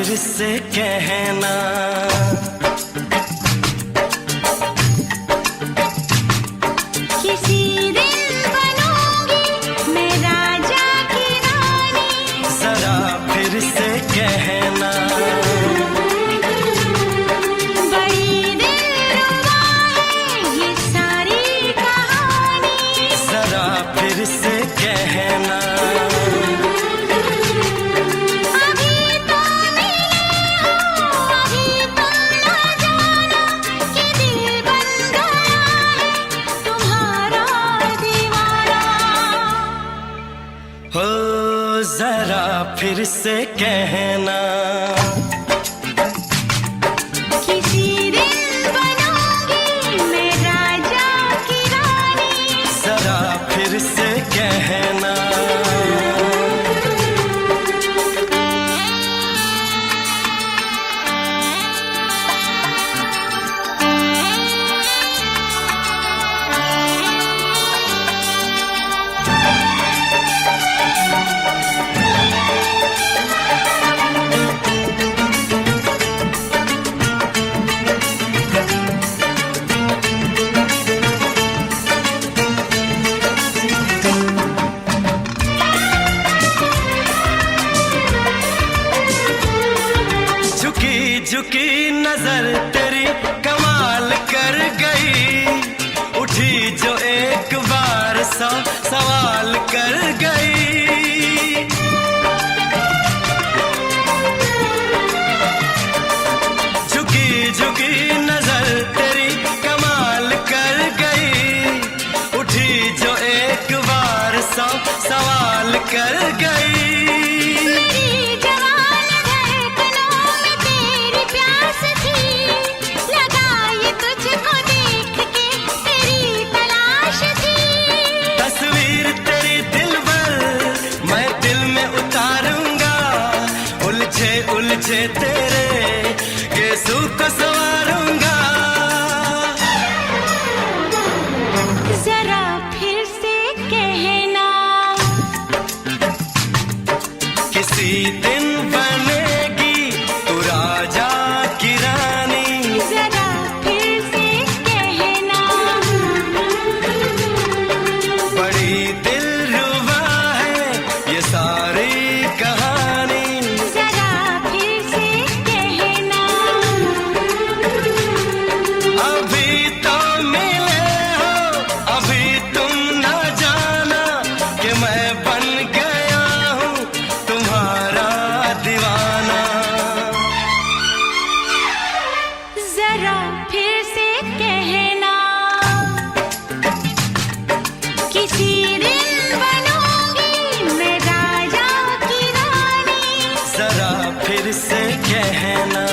फिर से कहना। किसी दिन बनूंगी मैं राजा की रानी, जरा फिर से कहना। बड़ी दिलरुबा है ये सारी कहानी, जरा फिर से कहना। हो जरा फिर से कहना। किसी दिन बनूंगी मैं राजा की रानी, जरा फिर से कहना। झुकी नजर तेरी कमाल कर गई, उठी जो एक बार सौ सवाल कर गई। झुकी झुकी नजर तेरी कमाल कर गई, उठी जो एक बार सौ सवाल कर गई। उलझे तेरे गेसू को संवारूंगा। जरा फिर से कहना। किसी दिन बनेगी तू राजा की रानी, जरा फिर से कहना। बड़ी दिलरुबा है ये सारी कहानी, जरा फिर से कहना। किसी दिन बनूंगी मैं राजा की रानी, जरा फिर से कहना।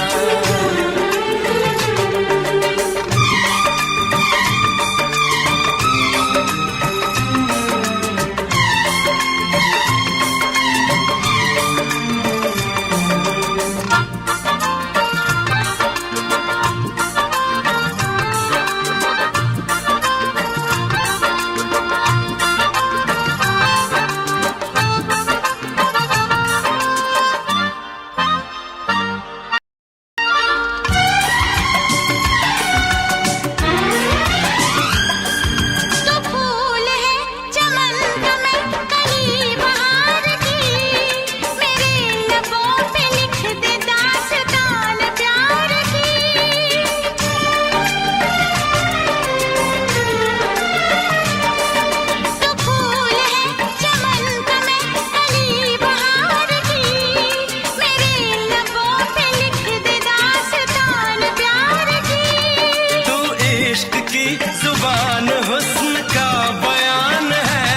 जुबान हुस्न का बयान है,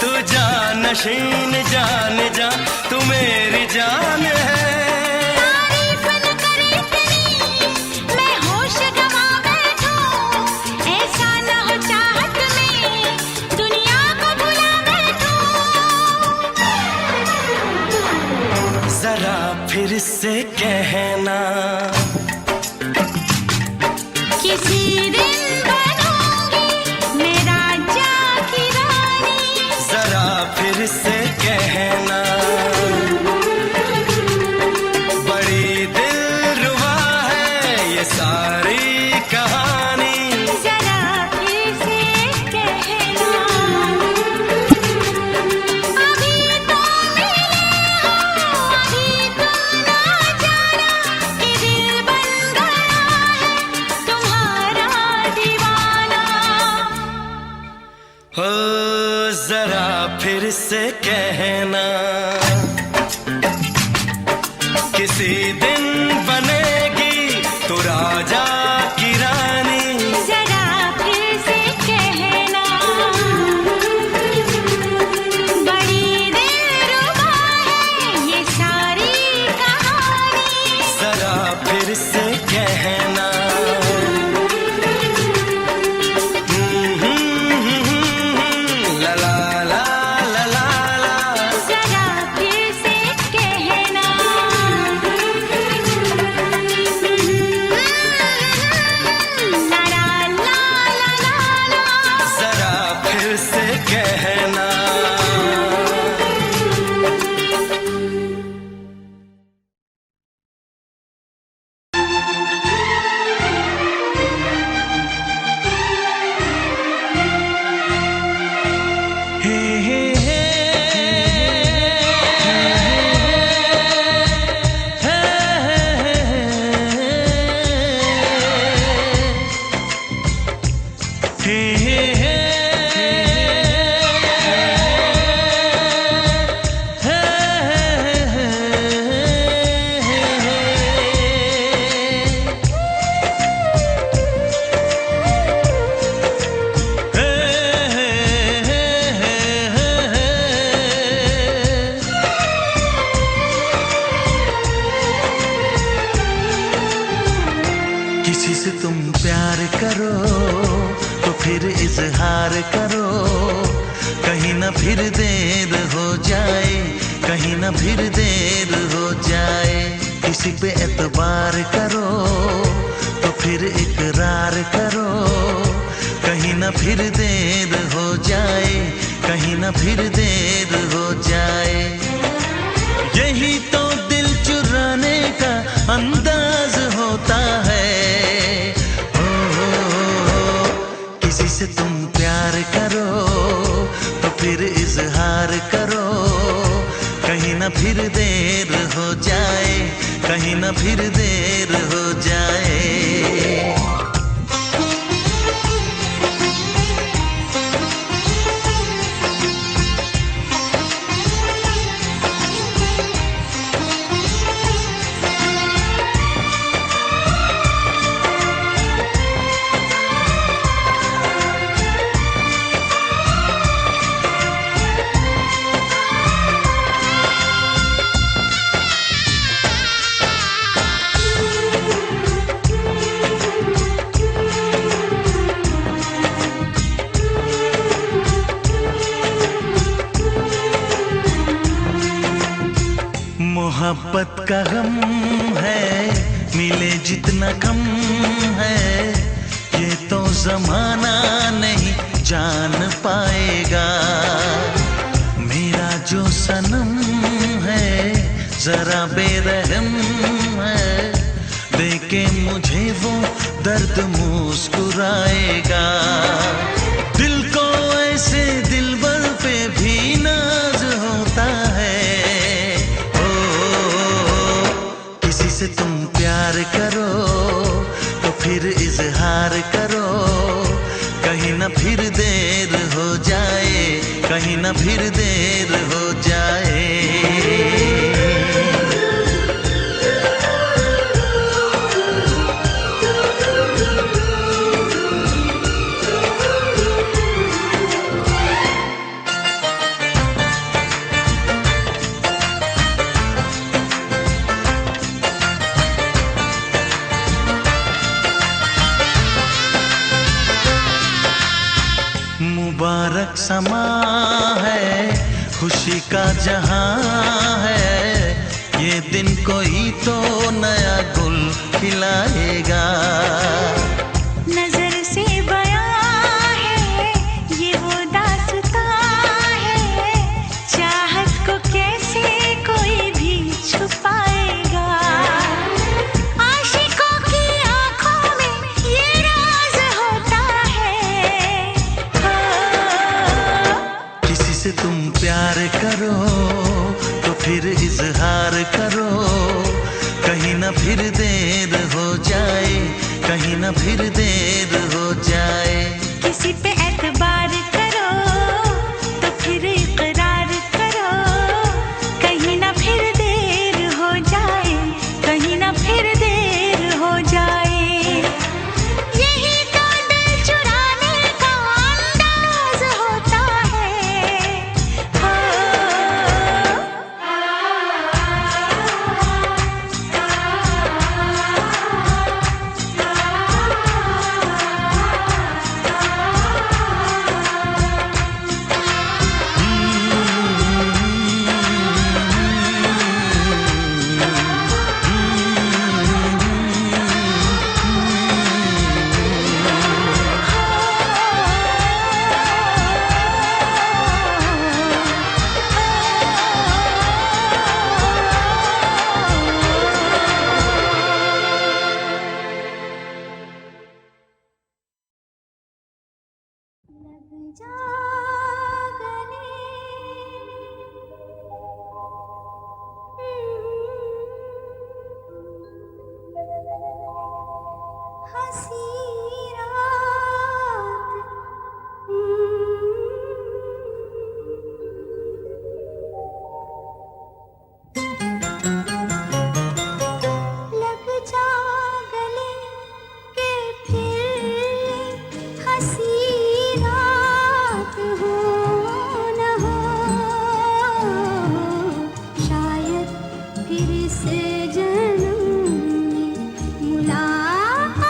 तू जानशीन जान जा तू मेरी जान है। तारीफ न करे तेरी मैं होश गवा बैठूं, ऐसा न हो चाहत में दुनिया को भुला बैठूं। जरा फिर से कहना। किसी दिन बनूंगी मैं राजा की रानी, जरा फिर से कहना। बड़ी फिर से कहना, किसी दिन बनेगी तू राजा की रानी। जरा फिर से कहना, बड़ी दिलरुबा है ये सारी कहानी। जरा फिर से कहना, ला ला ला ला ला ला। जरा फिर से कहना, ला ला ला ला ला। जरा फिर से कहना। हे हे हे किसी से तुम प्यार करो तो फिर इजहार करो, कहीं ना फिर देर हो जाए, कहीं ना फिर देर हो जाए। किसी पे एतबार करो तो फिर इकरार करो, कहीं ना फिर देर हो जाए, कहीं ना फिर देर हो जाए। यही तो दिल चुराने का अंदाज होता है। किसी से तुम प्यार करो तो फिर इजहार करो, कहीं ना फिर देर हो जाए, कहीं ना फिर देर हो जाए। मोहब्बत का गम है, मिले जितना कम है, ये तो जमाना नहीं जान पाएगा। मेरा जो सनम है जरा बेरहम है, देखे मुझे वो दर्द मुस्कुराएगा। दिल को ऐसे दिलबर पे भी नाज होता है। किसी से तुम प्यार करो तो फिर इजहार करो, कहीं ना फिर देर हो जाए, कहीं ना फिर देर हो जाए। मुबारक समा है, खुशी का जहां है, ये दिन कोई तो नया गुल खिलाएगा। नजर से बयां है ये वो दास्तां है, चाहत को कैसे कोई भी छुपाएगा। आशिकों की आंखों में ये राज होता है। किसी से तुम प्यार करो तो फिर इजहार करो, कहीं ना फिर देर हो जाए, कहीं ना फिर देर हो जाए। किसी पे एतबार करो तो फिर इकरार जागने हंसी रात लग जा गले के फिर हंसी रात हो न हो शायद फिर से जन्म में मुलाकात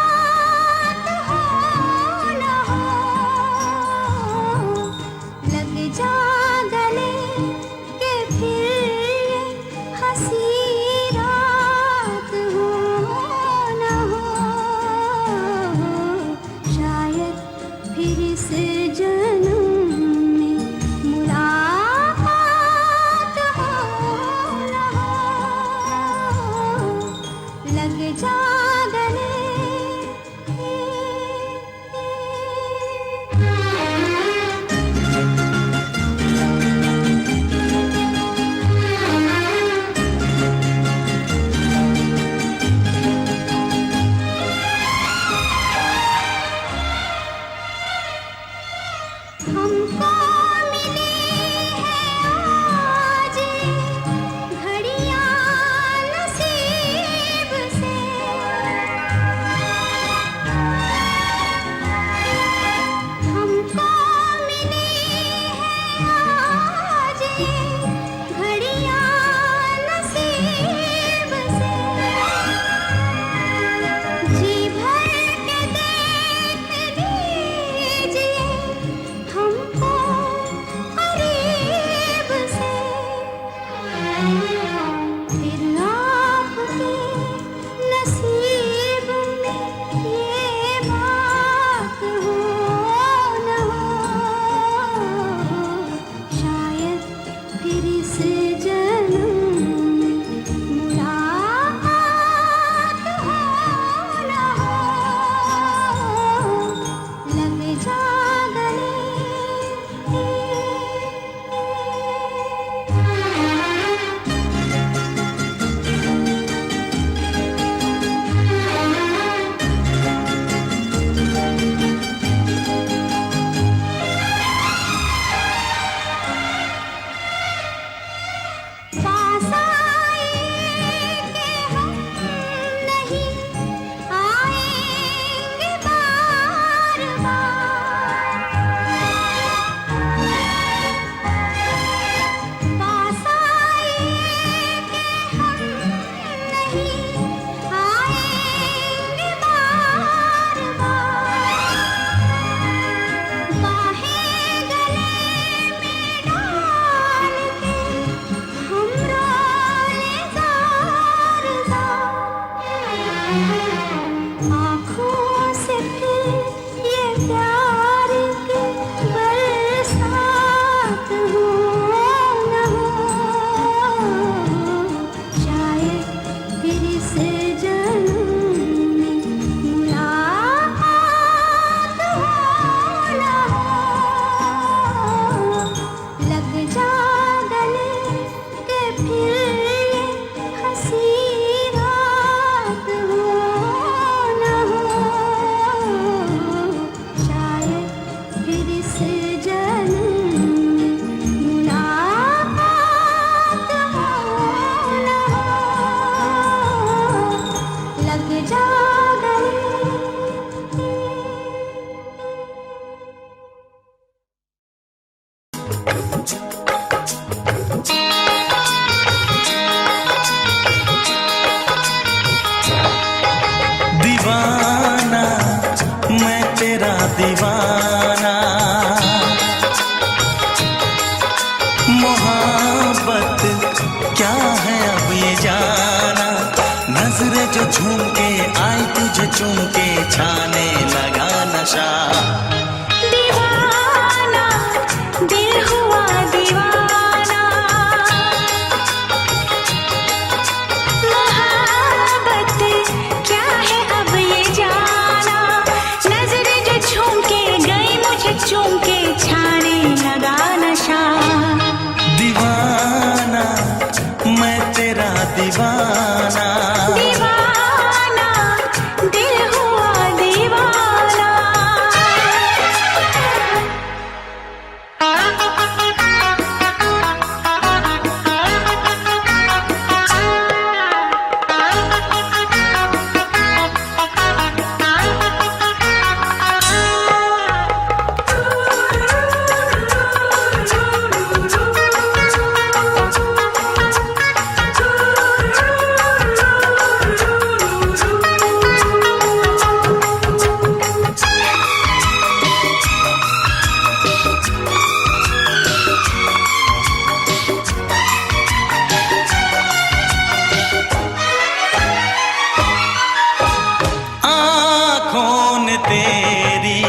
तेरी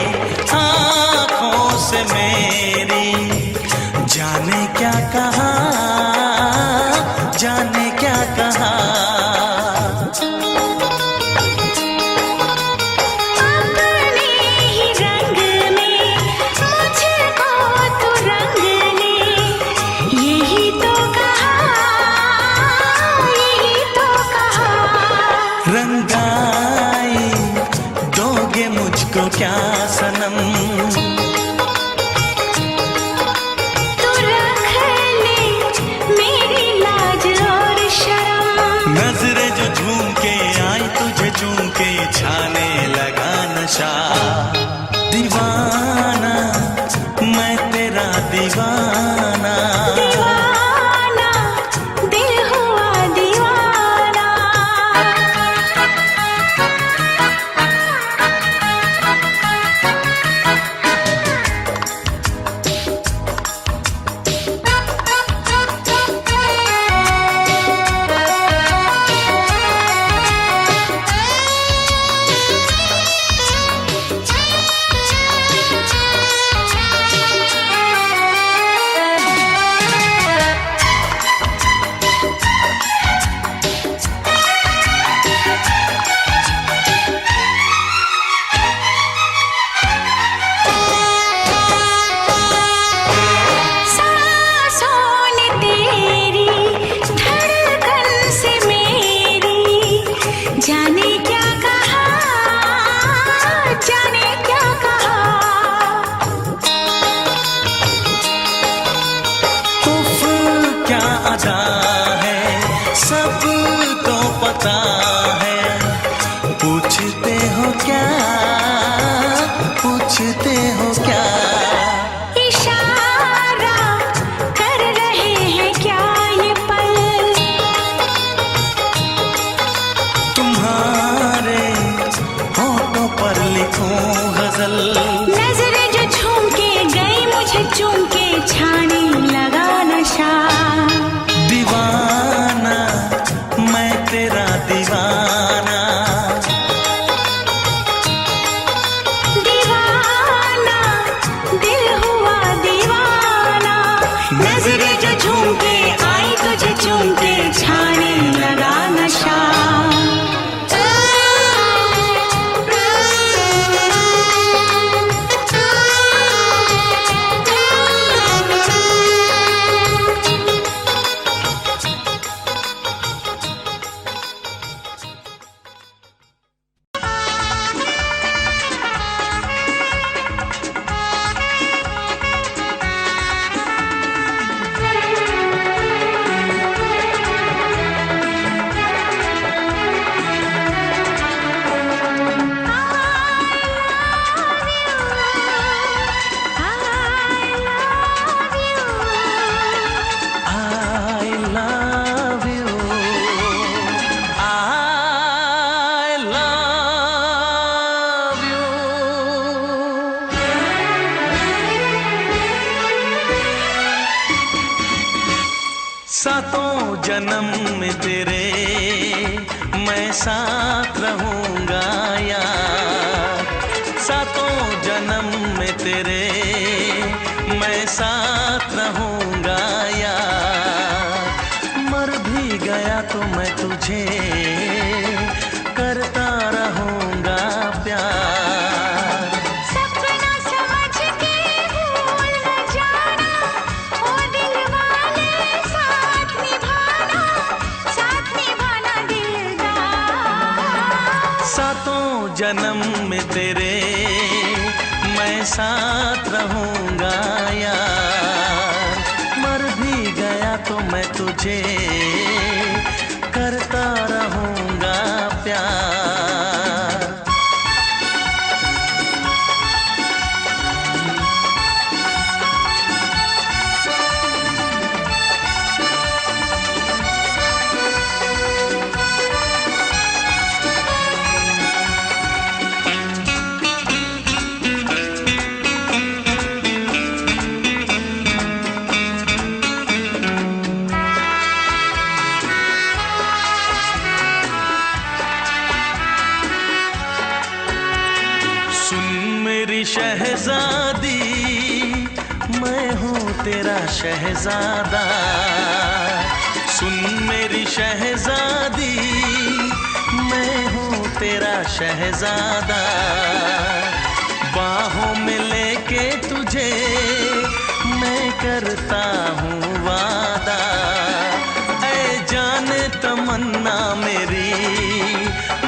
आँखों से मेरी, जाने क्या कहा, जाने क्या कहा। अपने ही रंग में मुझको तू रंग ले, यही तो कहा, यही तो कहा। रंगाई दोगे मुझको क्या सनम, तू रख ले मेरी लाज और शर्म। नजरें जो झूम के आई तुझे चूम के, छाने लगा नशा। दीवाना मैं तेरा दीवाना, दीवाना दिल हुआ दीवाना। सांसों ने तेरी धड़कन से मेरी, जाने क्या कहा, जाने क्या कहा। उफ क्या अदा है, सब तो पता है। पूछते हो क्या, पूछते हो क्या। इशारा कर रहे हैं क्या ये पल, तुम्हारे होठों पर लिखूं गजल। नजरें जो झूम के गई मुझे चूम के, छाने लगा नशा। दीवाना मैं तेरा दीवाना, दीवाना दिल हुआ दीवाना। नजरें जो झूम के आई तुझे चूम के, छाने लगा नशा। I love you, I love you। सातों जन्म में तेरे मैं साथ रहूंगा यार, सातों जन्म में तेरे मैं साथ रहूंगा यार। मर भी गया तो मैं तुझे करता रहूंगा प्यार। सपना समझ के भूल न जाना, ओ दिल वाले साथ निभाना, साथ निभाना दिलदार। सातों जन्म में तेरे मैं साथ रहूंगा यार। मर भी गया तो मैं तुझे करता रहूंगा प्यार। शहजादी, मैं हूँ तेरा शहजादा। सुन मेरी शहजादी, मैं हूँ तेरा शहजादा। बाहों में लेके तुझे मैं करता हूँ वादा। ऐ जाने तमन्ना मेरी,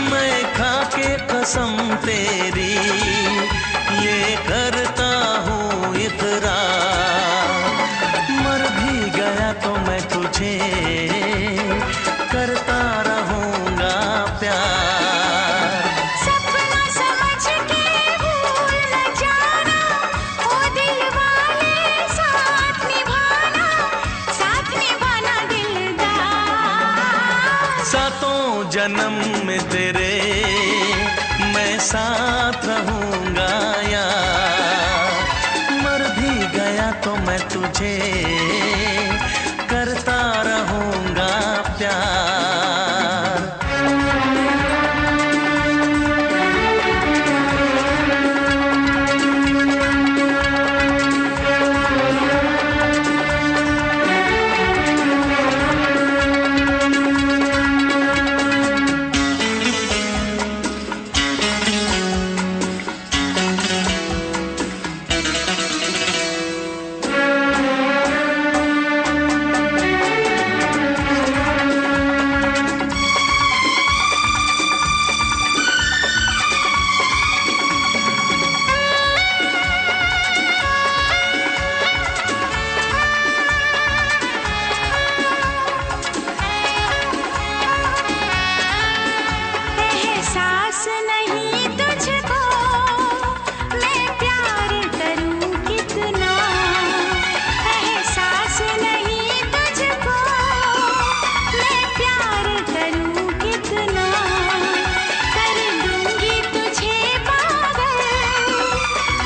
मैं खा के कसम तेरी ये करता हूँ इकरार। मर भी गया तो मैं तुझे करता रहूँगा प्यार। सपना समझ के भूल न जाना, ओ दिल वाले साथ निभाना दिलदार। सातों जन्म में तेरे मैं साथ रहूँगा यार। मर भी गया तो मैं तुझे करता रहूँगा प्यार। एहसास नहीं तुझको मैं प्यार करूं कितना, एहसास नहीं तुझको मैं प्यार करूं कितना। कर दूंगी तुझे पागल,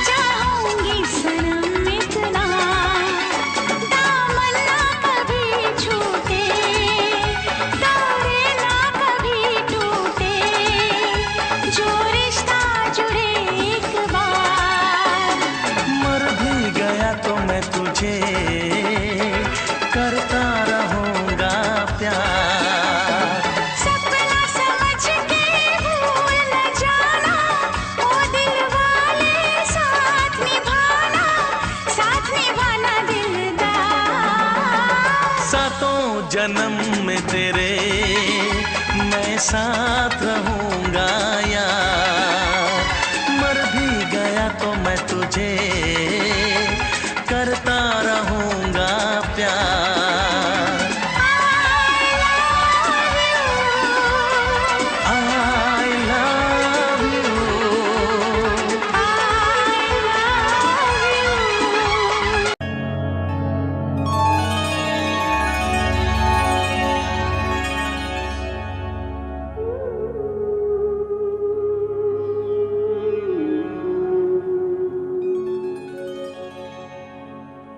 चाहूंगी सनम इतना। दामन ना कभी छूटे, तारे ना कभी टूटे, जो रिश्ता जुड़े एक बार। मर भी गया तो मैं तुझे करता रहूँगा प्यार। सपना समझ के भूल न जाना, ओ दिल वाले साथ निभाना दिलदार। सातों जन्म में तेरे मैं साथ रहूँगा यार। मर भी गया तो मैं तुझे करता रहूँगा प्यार। I love you।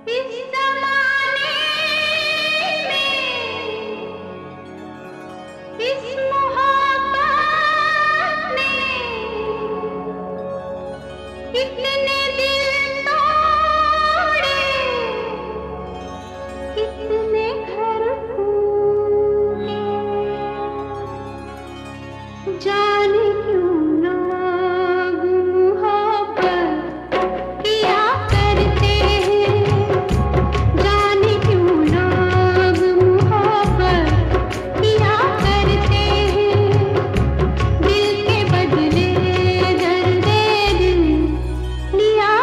इस ज़माने में, इस मोहब्बत में कितने दिल तोड़े, कितने घर फूटे। जाने क्यों लोग मोहब्बत किया करते हैं, जाने क्यों लोग मोहब्बत किया करते हैं। दिल के बदले दर्द दिल लिया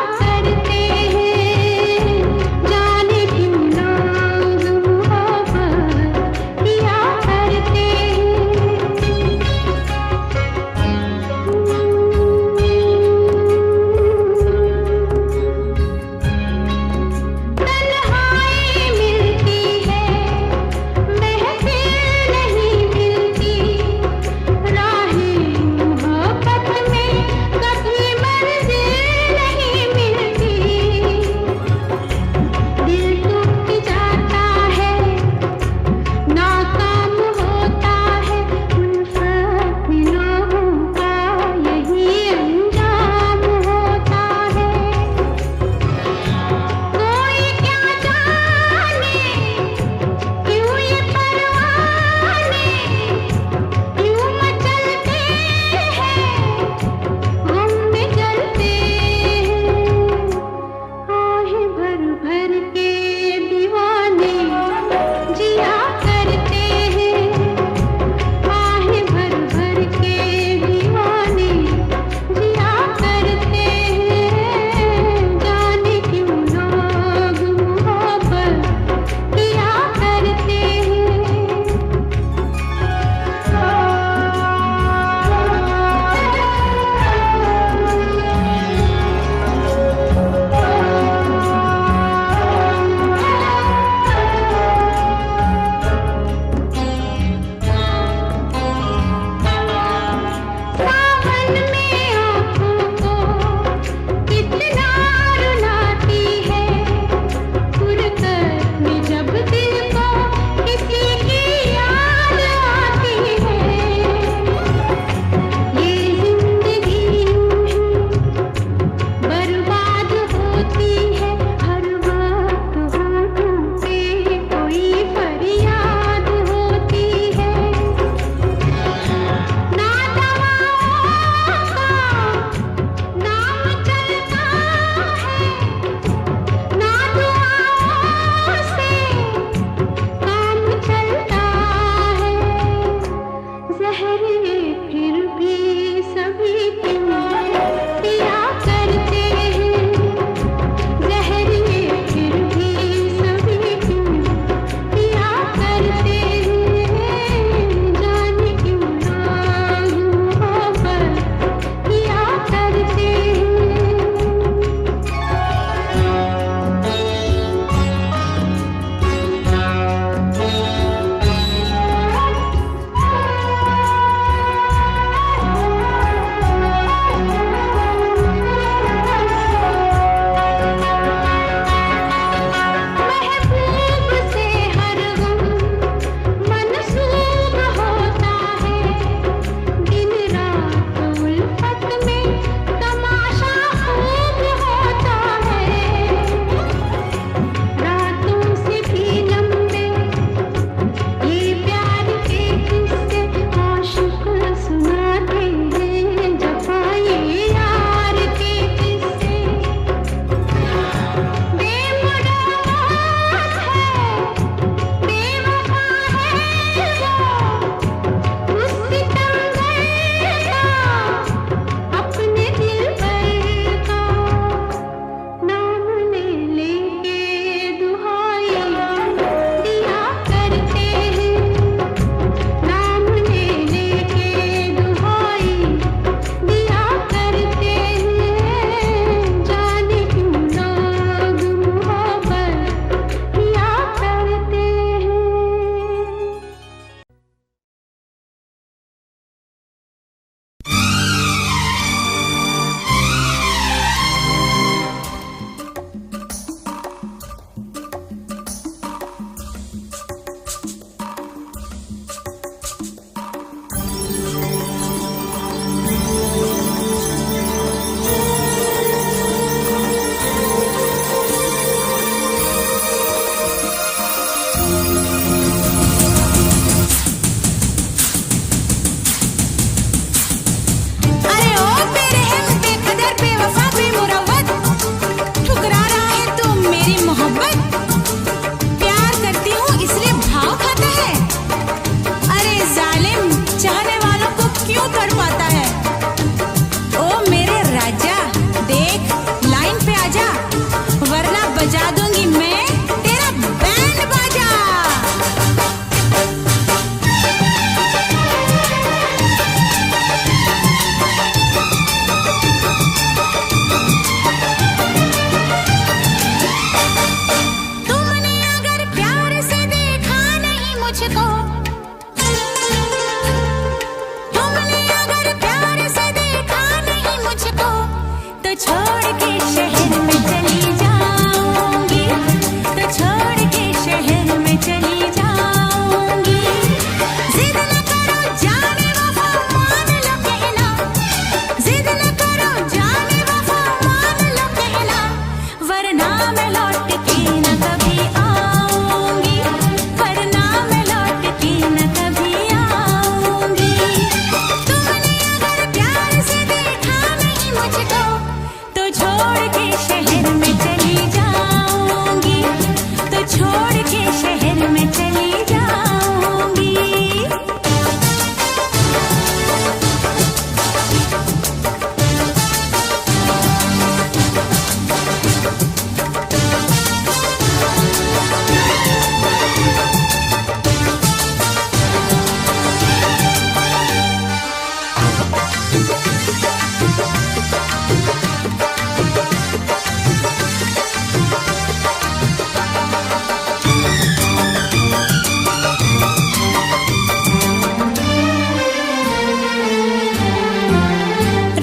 छोड़ के शहर में चली जाऊंगी, तो छोड़ के शहर में चली जाऊंगी। जिद न करो जाने वफा मान लो कहना, जिद न करो जाने वफा मान लो कहना, वरना मैं लौट के न कभी आऊंगी, वरना मैं लौट के न कभी आऊंगी। तुमने अगर प्यार से देखा नहीं मुझको, तो छोड़ के शहर में चली जाऊंगी, तो छोड़ के शहर में चली जाऊंगी।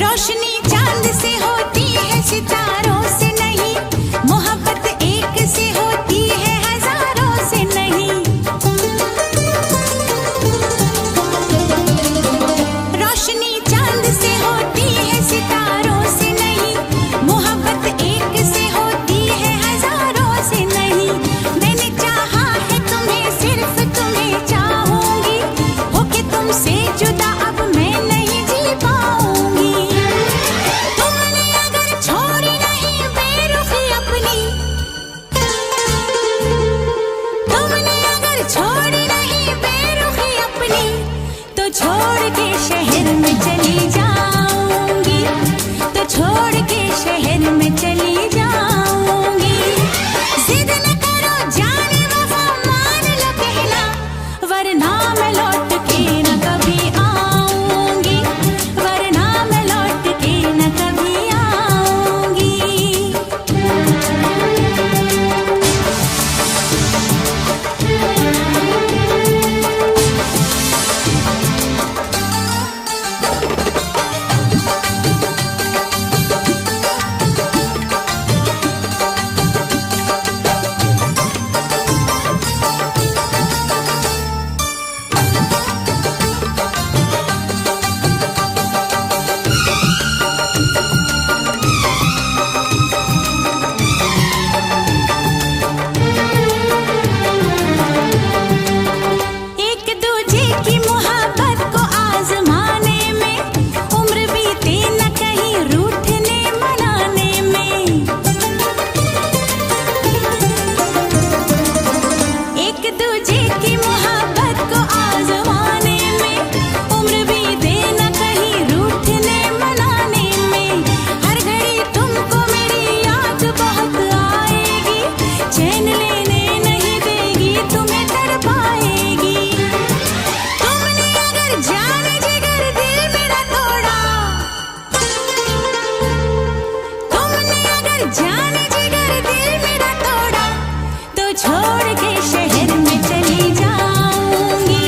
रोशनी चांद से होती है सितारों से नहीं, मोहब्बत एक से होती है हजारों से नहीं। रोशनी चांद से होती है सितारों से नहीं, मोहब्बत एक से होती है हजारों से नहीं। मैंने चाहा है तुम्हें, सिर्फ तुम्हें चाहूंगी, होके तुमसे जुदा अब मैं नहीं जी पाऊंगी। तुमने अगर छोड़ी नहीं बेरुखी अपनी, तुमने अगर छोड़ी नहीं बेरुखी अपनी, तो छोड़ के शहर में चली जाऊंगी, तो छोड़ के शहर में चली जाऊंगी। जिद न करो जाने वफा मान लो कहना, वरना मैं लौट के न कभी आऊंगी, वरना मैं लौट के न कभी आऊंगी। एक दूजे की मोहब्बत को आजमाने में, उम्र बीते न कहीं रूठने मनाने में। एक दूजे की मोहब्बत को आजमाने में, उम्र बीते न कहीं रूठने मनाने में। हर घड़ी तुमको मेरी याद बहुत आएगी, चैन लेने नहीं देगी, तुम्हें तड़पाएगी। तुमने अगर जाने जिगर दिल मेरा तोड़ा, तुमने अगर जाने जिगर दिल मेरा तोड़ा, तो छोड़ के शहर में चली जाऊंगी,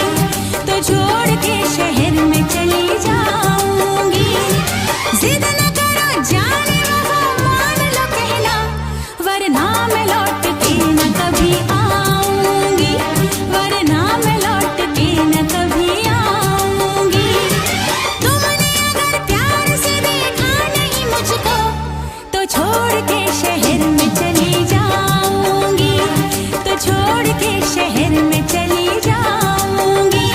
तो छोड़ के शहर में चली जाऊंगी। जिद न करो जाने वफा मान लो कहना, वरना मैं लौट के न कभी आऊंगी, वरना मैं लौट के न कभी आऊंगी। तुमने अगर प्यार से देखा नहीं मुझको, तो छोड़ के शहर में चली जाऊंगी, तो छोड़ के शहर में चली जाऊंगी,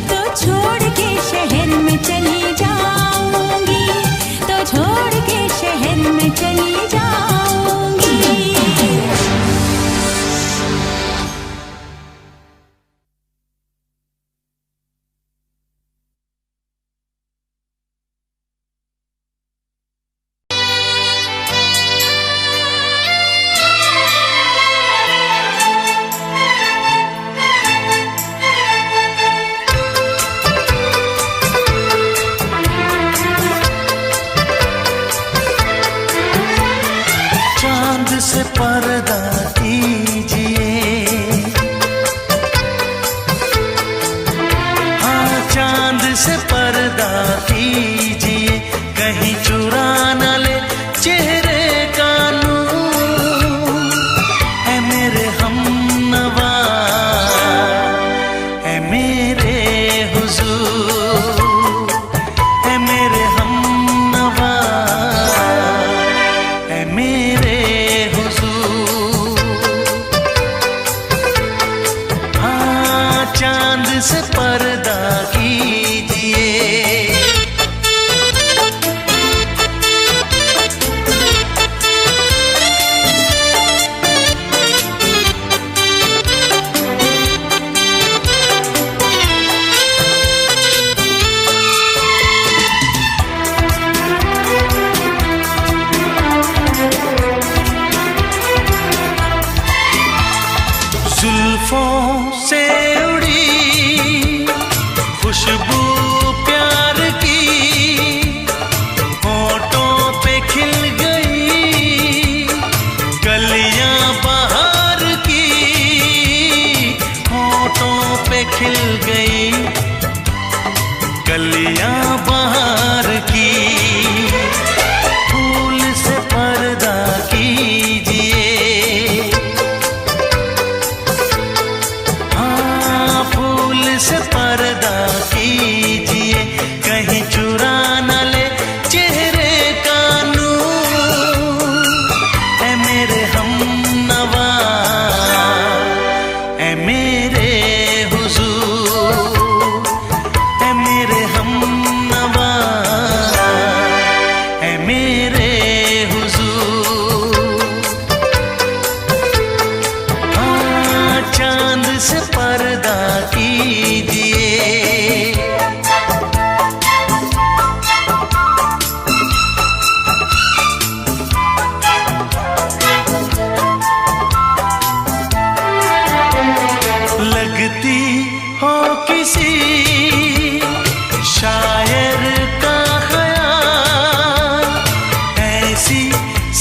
तो छोड़ के शहर में चली जाऊंगी, तो छोड़ के शहर में चली जाऊंगी। से पर्दा कीजिए, हाँ चांद से पर्दा कीजिए, कहीं चुरा न ले चेहरा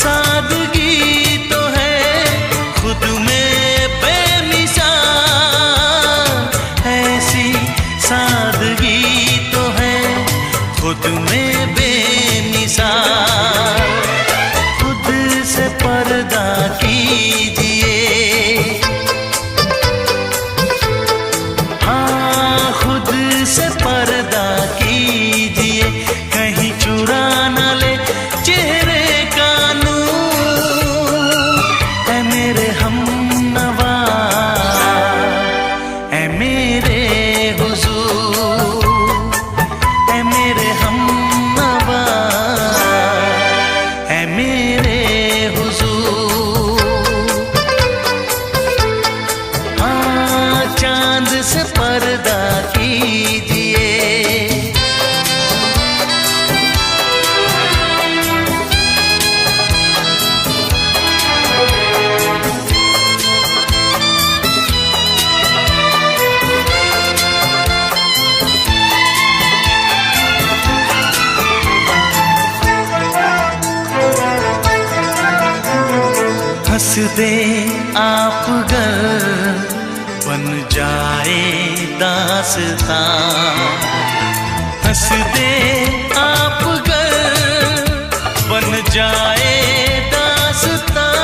सादगी तो है खुद में बेमिसाल, ऐसी सादगी तो है खुद में बेमिसाल। खुद से पर्दा कीजिए, हाँ खुद से पर्दा कीजिए, कहीं चुरा न ले चेहरे का नूर। ऐ मेरे हमनवा, ऐ मेरे हुजूर, ऐ मेरे हमनवा, ऐ मेरे हुजूर। हाँ चांद से पर्दा कीजिए, हंस दे आप गर बन जाए दास्तां। हंस दे आप गर बन जाए दास्तां।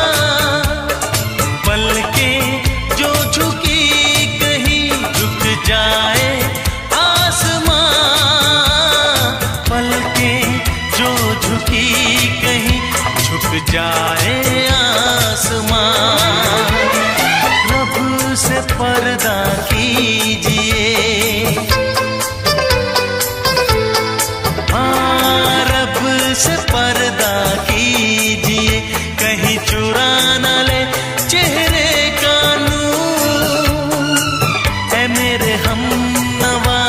पलकें जो झुकी कहीं झुक जाए आसमां। पलकें जो झुकी कहीं झुक जाए आसमां। रब से पर्दा कीजिए, हाँ रब से पर्दा कीजिए, कहीं चुरा न ले चेहरे का नूर। ऐ मेरे हमनवा,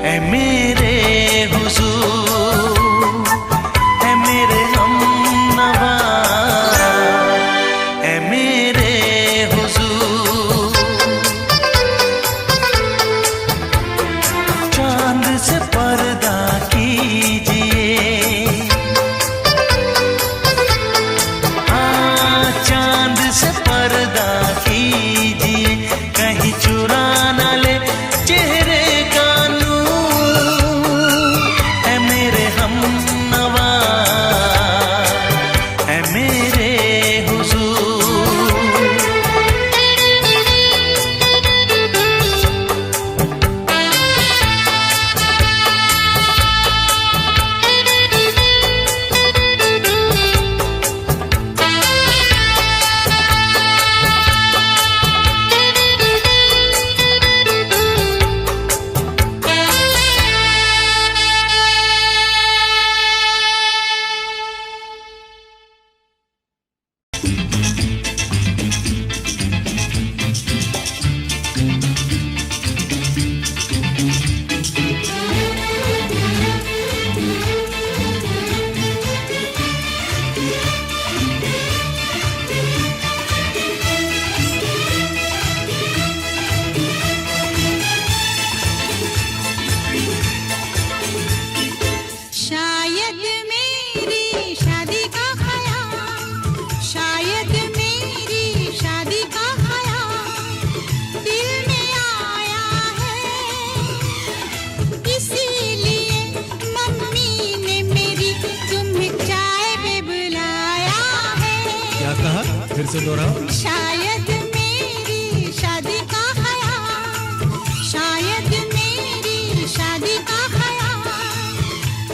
ऐ मेरे हुजूर, ऐ मेरे हमनवा, ऐ मेरे हुजूर। चांद से पर्दा कीजिए, हाँ चांद से पर्दा कीजिए, कहीं चुरा न ले चेहरे का नूर। ऐ मेरे हमनवा, ऐ मेरे हुजूर। शायद मेरी शादी का ख्याल, शायद मेरी शादी का ख्याल दिल में आया है। इसीलिए मम्मी ने मेरी तुम्हें चाय पे बुलाया है। क्या कहा? फिर से दोहराओ। शायद मेरी शादी का ख्याल, शायद मेरी शादी का ख्याल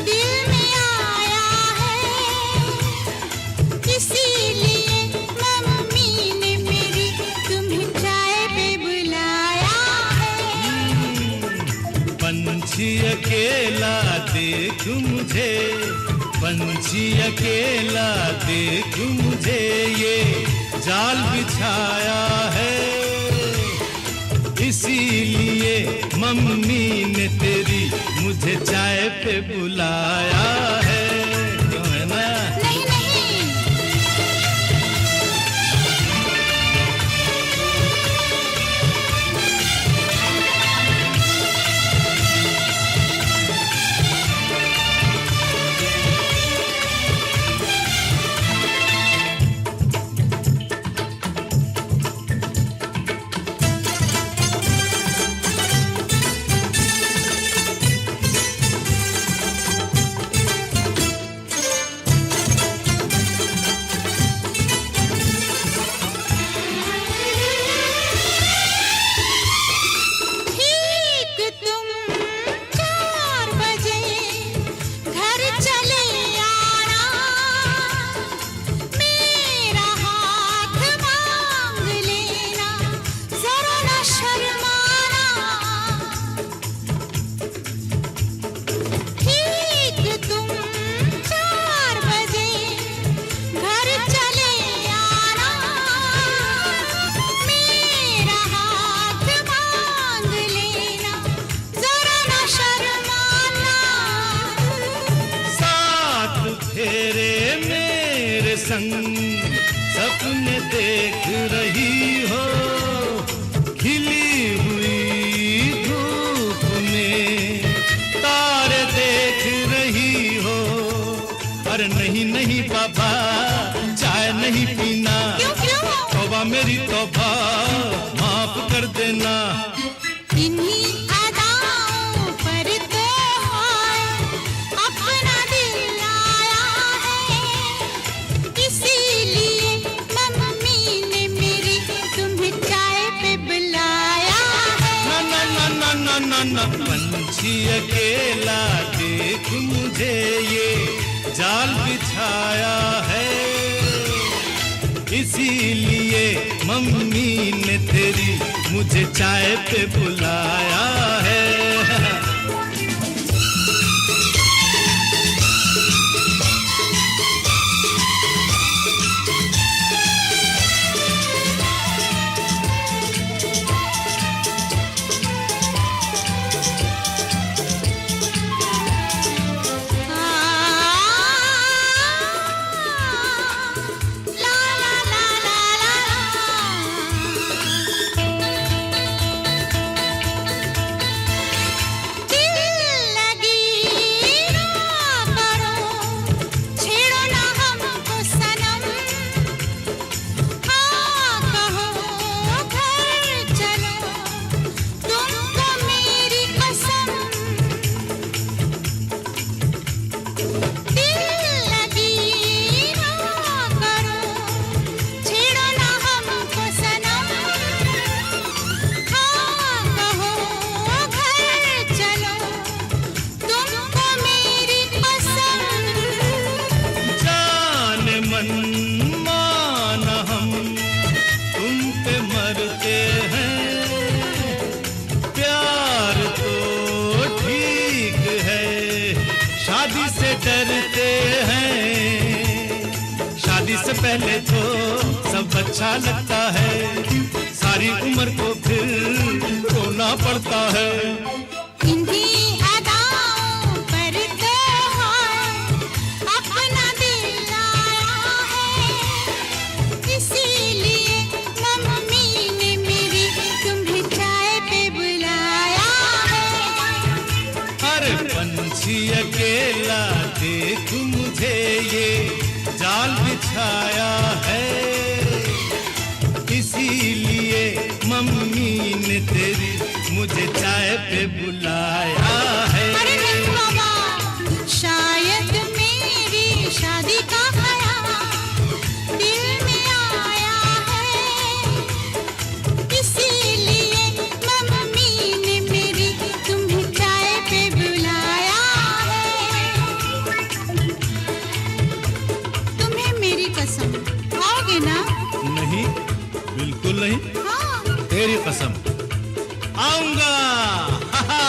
दिल में आया है। इसीलिए मम्मी ने मेरी तुम्हें चाय पे बुलाया है। पंछी अकेला देख मुझे, पंछी अकेला देख मुझे, ये जाल बिछाया है। इसीलिए मम्मी ने तेरी मुझे चाय पे बुलाया है। क्यों है ना? नहीं नहीं, मेरे संग सपने देख रही हो, खिली हुई धूप में तारे देख रही हो। अरे नहीं नहीं बाबा, चाय नहीं पीना। क्यों क्यों? तौबा मेरी तौबा, माफ कर देना। इन्हीं अदाओं पर तो हाय अपना दिल आया है, इसीलिए मम्मी ने मेरी तुम्हें चाय पे बुलाया है। ना ना ना ना ना ना ना, पंछी अकेला देख मुझे ये जाल बिछाया है, इसीलिए मम्मी ने तेरी मुझे चाय पे बुलाया है। ला ला ला ला ला, दिल लगी ना करो, छेड़ो ना हमको सनम। हाँ कहो घर चलो, तुमको मेरी कसम। दिल लगी ना करो, छेड़ो ना हमको सनम। हाँ कहो घर चलो, तुमको मेरी कसम। जान मन मान हम तुम पे मरते हैं, प्यार तो ठीक है, शादी से डरते हैं। शादी से पहले तो सब अच्छा लगता है, सारी उम्र को फिर रोना पड़ता है। इन्हीं अदाओं पर तो हाय अपना दिल आया है, इसीलिए मम्मी ने मेरी तुम्हें चाय पे बुलाया है। अरे पंछी अकेला देख मुझे ये जाल बिछाया है, इसीलिए मम्मी ने तेरी मुझे चाय पे बुलाया है। अरे नहीं बाबा, शायद मेरी शादी का ख्याल दिल में आया है, इसीलिए मम्मी ने मेरी तुम्हें चाय पे बुलाया है। तुम्हें मेरी कसम, आओगे ना? नहीं, बिल्कुल नहीं, हाँ। तेरी कसम आऊंगा। हा हा।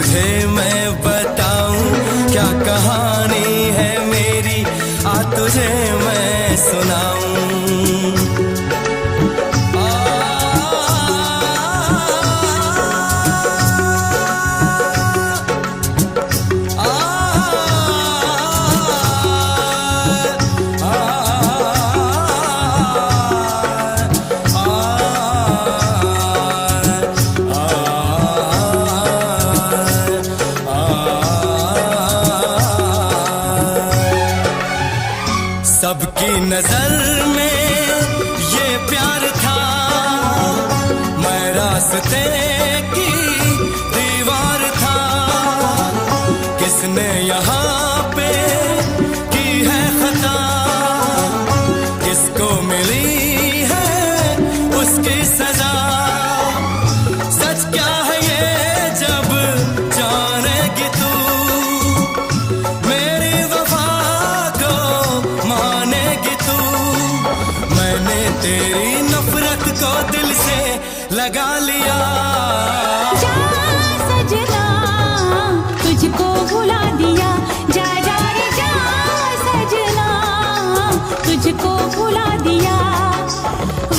तुझे मैं बताऊं क्या कहानी है मेरी, आ तुझे मैं सुनाऊं। सबकी नजर में ये प्यार था, मैं रास्ते की दीवार था। किसने यहाँ पे की है खता, किसको मिली है उसकी सजा। सच क्या है ये जब जानेगी तू, मेरी वफा को मानेगी तू। मैंने तेरी नफरत को दिल से लगा लिया। जा सजना तुझको भुला दिया, जा जा रे जा सजना तुझको भुला दिया।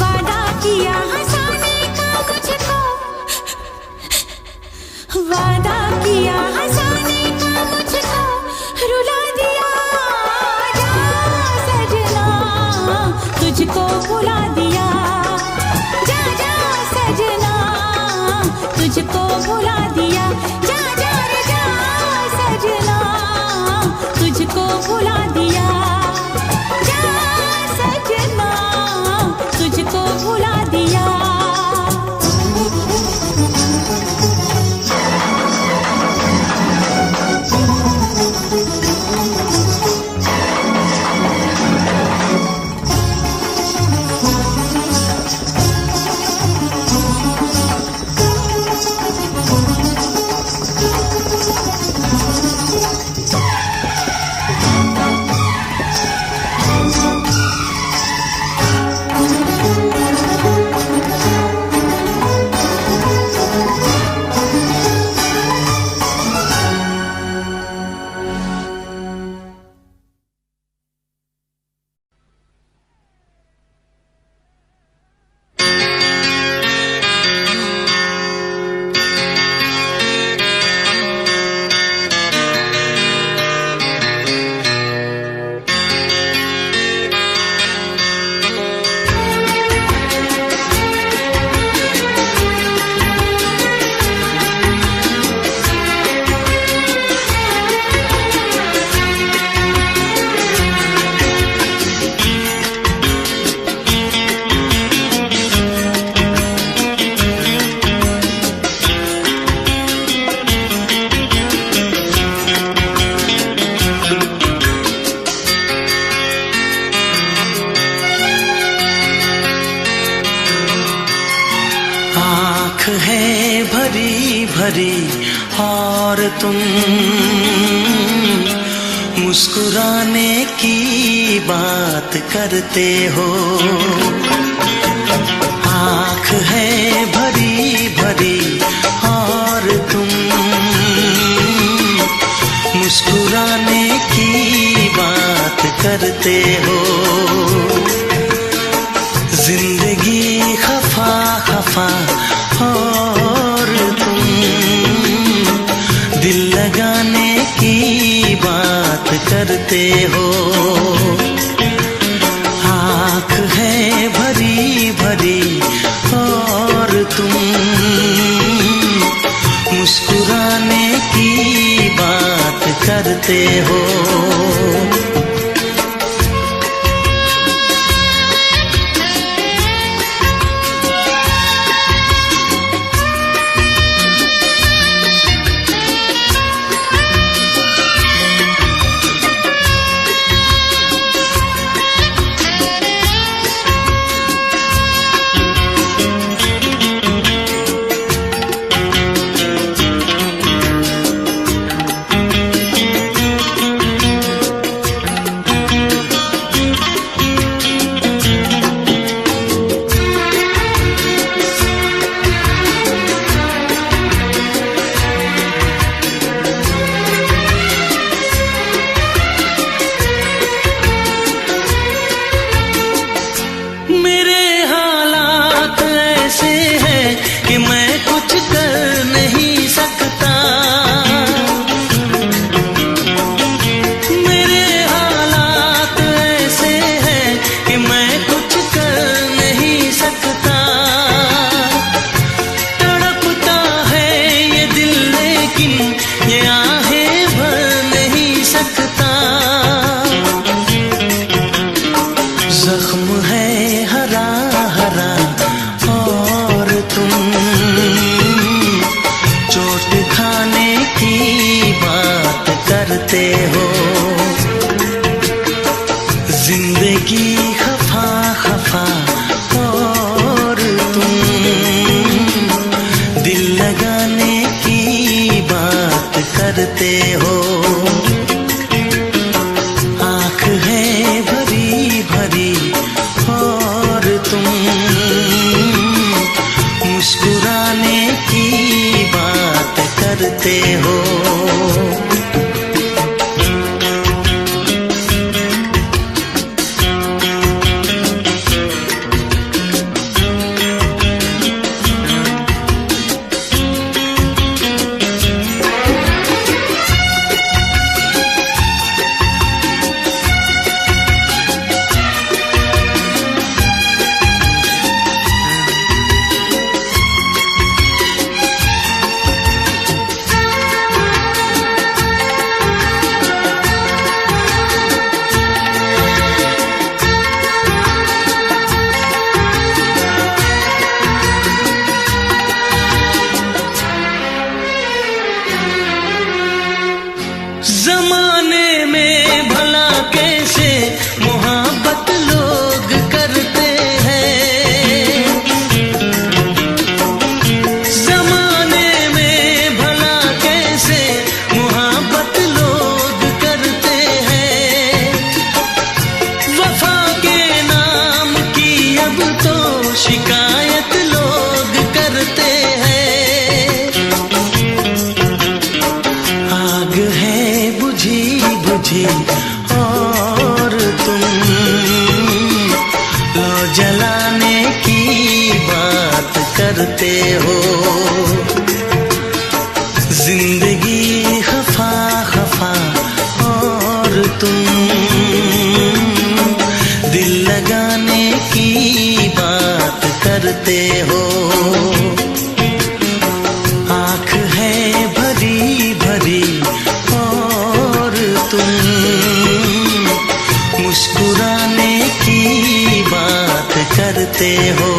वादा किया हंसाने का मुझको, वादा किया हंसाने का मुझको रुला दिया। जा सजना तुझको भुला दिया, जा जा सजना तुझको भुला दिया। जा जा रे जा सजना तुझको भुला दिया, जा सजना तुझको भुला दिया। है भरी भरी और तुम मुस्कुराने की बात करते हो। आँख है भरी भरी और तुम मुस्कुराने की बात करते हो। जिंदगी खफा खफा और तुम दिल लगाने की बात करते हो। आँख है भरी भरी और तुम मुस्कुराने की बात करते हो। जिंदगी खफा खफा और तुम दिल लगाने की बात करते हो। आँख है भरी भरी और तुम मुस्कुराने की बात करते हो। जमाने में भला कैसे मोहब्बत लोग करते हैं। जमाने में भला कैसे मोहब्बत लोग करते हैं। वफा के नाम की अब तो शिकायत लोग करते हैं। आग है बुझी बुझी और तुम लो जलाने की बात करते हो। जिंदगी खफा खफा और तुम दिल लगाने की बात करते हो। आँख है भरी भरी और तुम मुस्कुराने की बात करते हो।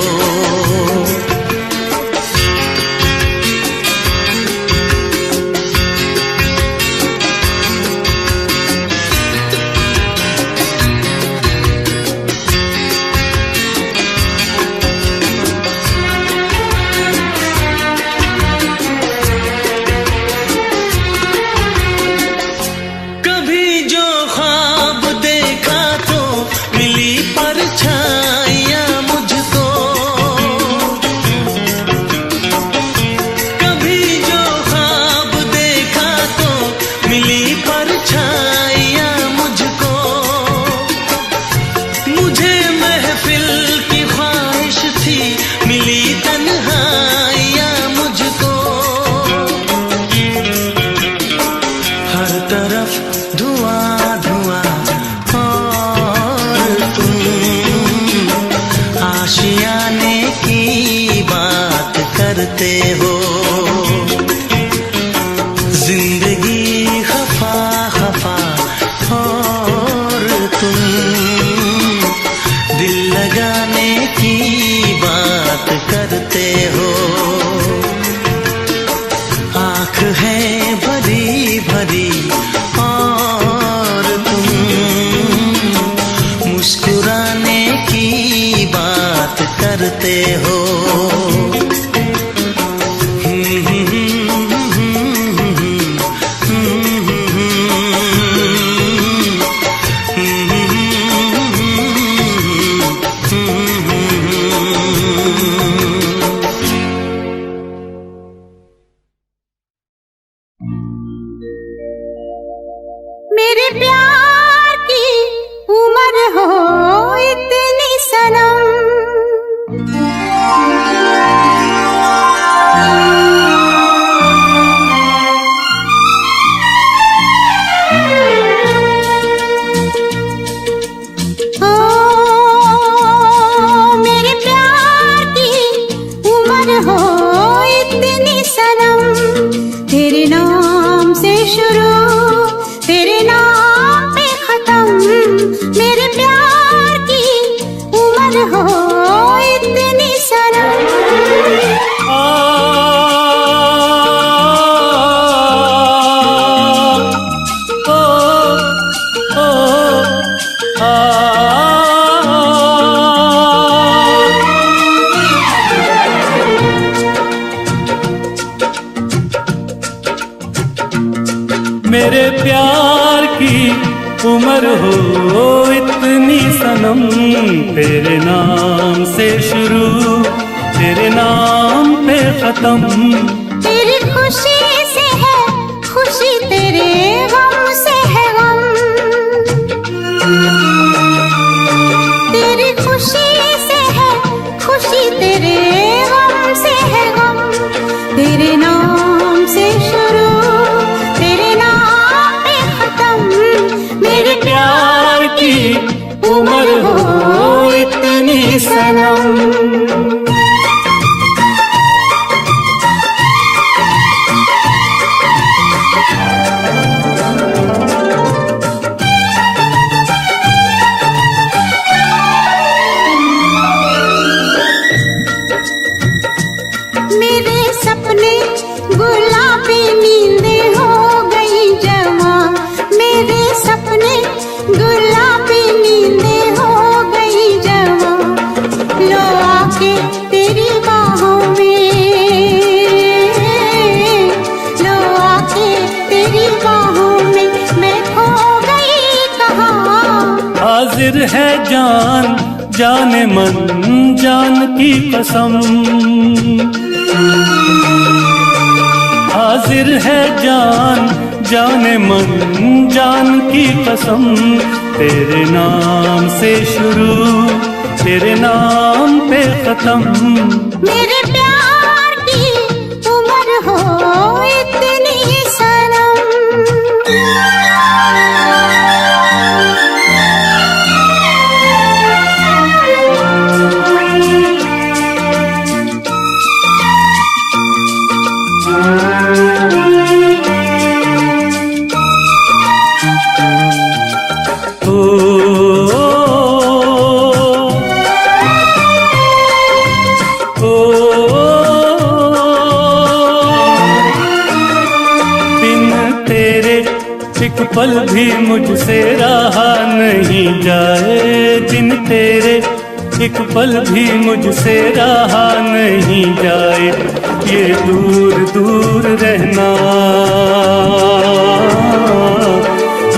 कभी जो ख्वाब देखा तो मिली परछाइयाँ मुझको। कभी जो ख्वाब देखा तो मिली परछाइयाँ मुझको। मुझे महफिल की ख्वाहिश थी मिली तन्हाइयाँ मुझको। हर तरफ धुआं धुआं और तुम आशियाने की बात करते हो। जिंदगी खफा खफा और तुम दिल लगाने की बात करते हो। आँख है भरी भरी और तुम मुस्कुराने की बात करते हो। मेरे प्यार की उम्र हो इतनी सनम। ओ मेरे प्यार की उम्र हो इतनी सनम। तेरे नाम से शुरू तेरे नाम पे खत्म। मेरे प्यार की उम्र हो इतनी सनम। आ उम्र हो इतनी सनम, तेरे नाम से शुरू तेरे नाम पे खत्म। तेरी खुशी से है खुशी, तेरे गम से है गम। तेरी खुशी से है खुशी, तेरे गम से है गम। तेरे नाम से शुरू तेरे नाम पे खत्म। मेरे प्यार की उम्र हो इतनी सनम। मेरे सपने गुलाबी नींदें हो गई जवा। मेरे सपने गुलाबी नींदें हो गई जवा। लो आके तेरी बाहों में, लो आके तेरी बाहों में मैं खो गई कहाँ। हाजिर है जान जाने मन जान की कसम। हाजिर है जान जाने मन जान की कसम। तेरे नाम से शुरू तेरे नाम पे खत्म। मेरे प्यार की उम्र हो इतनी सनम। एक पल भी मुझसे रहा नहीं जाए, दिन तेरे एक पल भी मुझसे रहा नहीं जाए। ये दूर दूर रहना,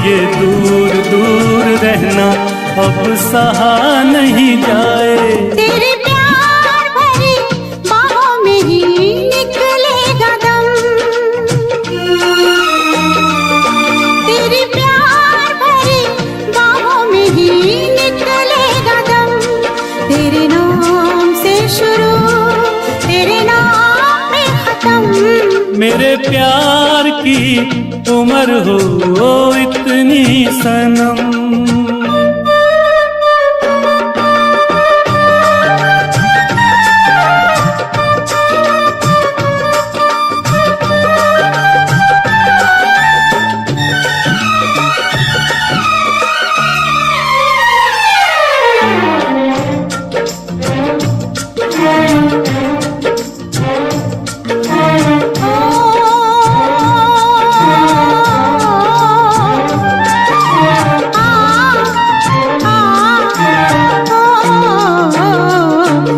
ये दूर दूर रहना अब सहा नहीं जाए। तेरे प्यार भरी बाहों में ही निकलेगा दम। तेरे प्यार भरी बाहों में ही निकलेगा दम। तेरे नाम से शुरू तेरे नाम पे खत्म। मेरे प्यार की उम्र हो इतनी सनम।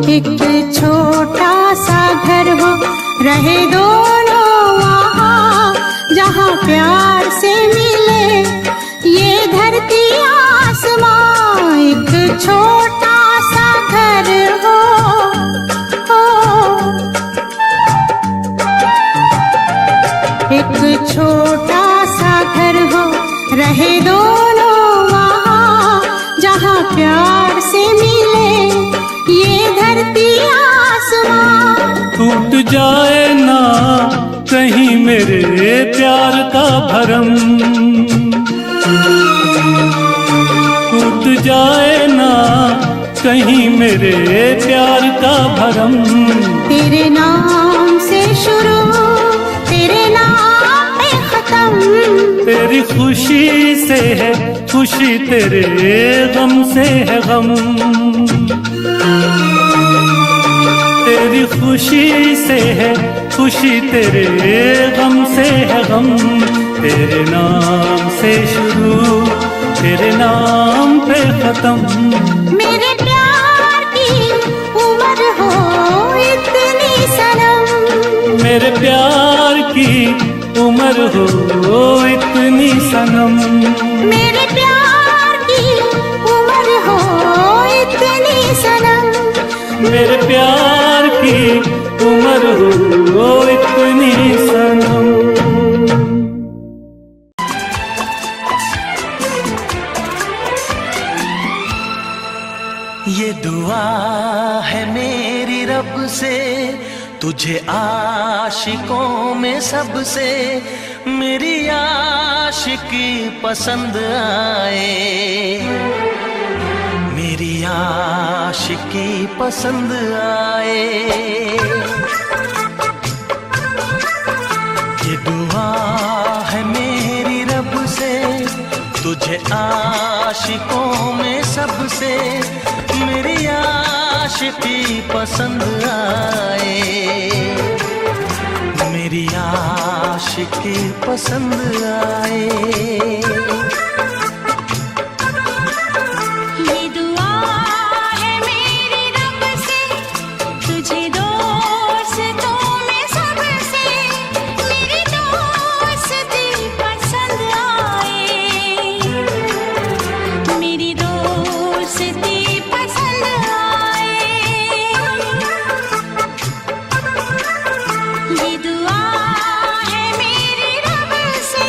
एक छोटा सा घर हो रहे दोनों वहाँ, जहाँ प्यार से मिले ये धरती आसमां। एक छोटा सा घर हो, एक छोटा सा घर हो रहे दोनों वहाँ, जहाँ प्यार से मिले ये धरती आसमां। टूट जाए ना कहीं मेरे प्यार का भरम, टूट जाए ना कहीं मेरे प्यार का भरम। तेरे नाम से शुरू तेरे नाम पे खत्म। तेरी खुशी से है खुशी, तेरे गम से है गम। तेरी खुशी से है खुशी, तेरे गम से है गम। तेरे नाम से शुरू तेरे नाम पे खत्म। मेरे प्यार की उम्र हो इतनी सनम। मेरे प्यार की उम्र हो इतनी सनम। मेरे प्यार उम्र हो इतनी सनम। ये दुआ है मेरी रब से, तुझे आशिकों में सबसे मेरी आशिकी पसंद आए, मेरी आशिकी पसंद आए। ये दुआ है मेरी रब से, तुझे आशिकों में सबसे मेरी आशिकी पसंद आए, मेरी आशिकी पसंद आए। ये दुआ है मेरी रब से, तुझे दोस्तों में सबसे मेरी दोस्ती पसंद आए, मेरी दोस्ती पसंद आए। ये दुआ है मेरी रब से।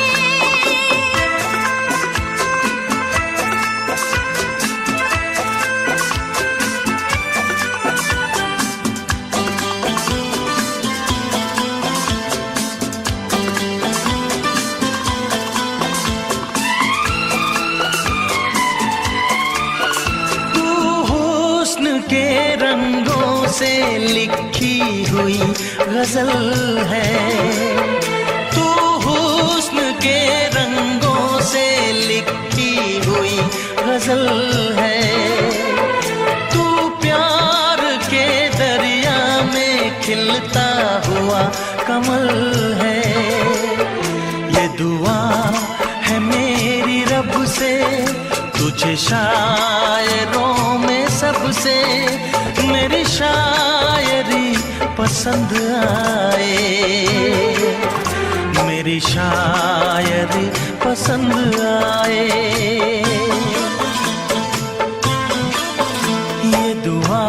तू हुस्न के रंगों से लिखी हुई गजल है, तू हुस्न के रंगों से लिखी हुई गजल है। तू प्यार के दरिया में खिलता हुआ कमल है। ये दुआ है मेरी रब से, तुझे शायरों में सबसे मेरी शायरी पसंद आए, मेरी शायरी पसंद आए। ये दुआ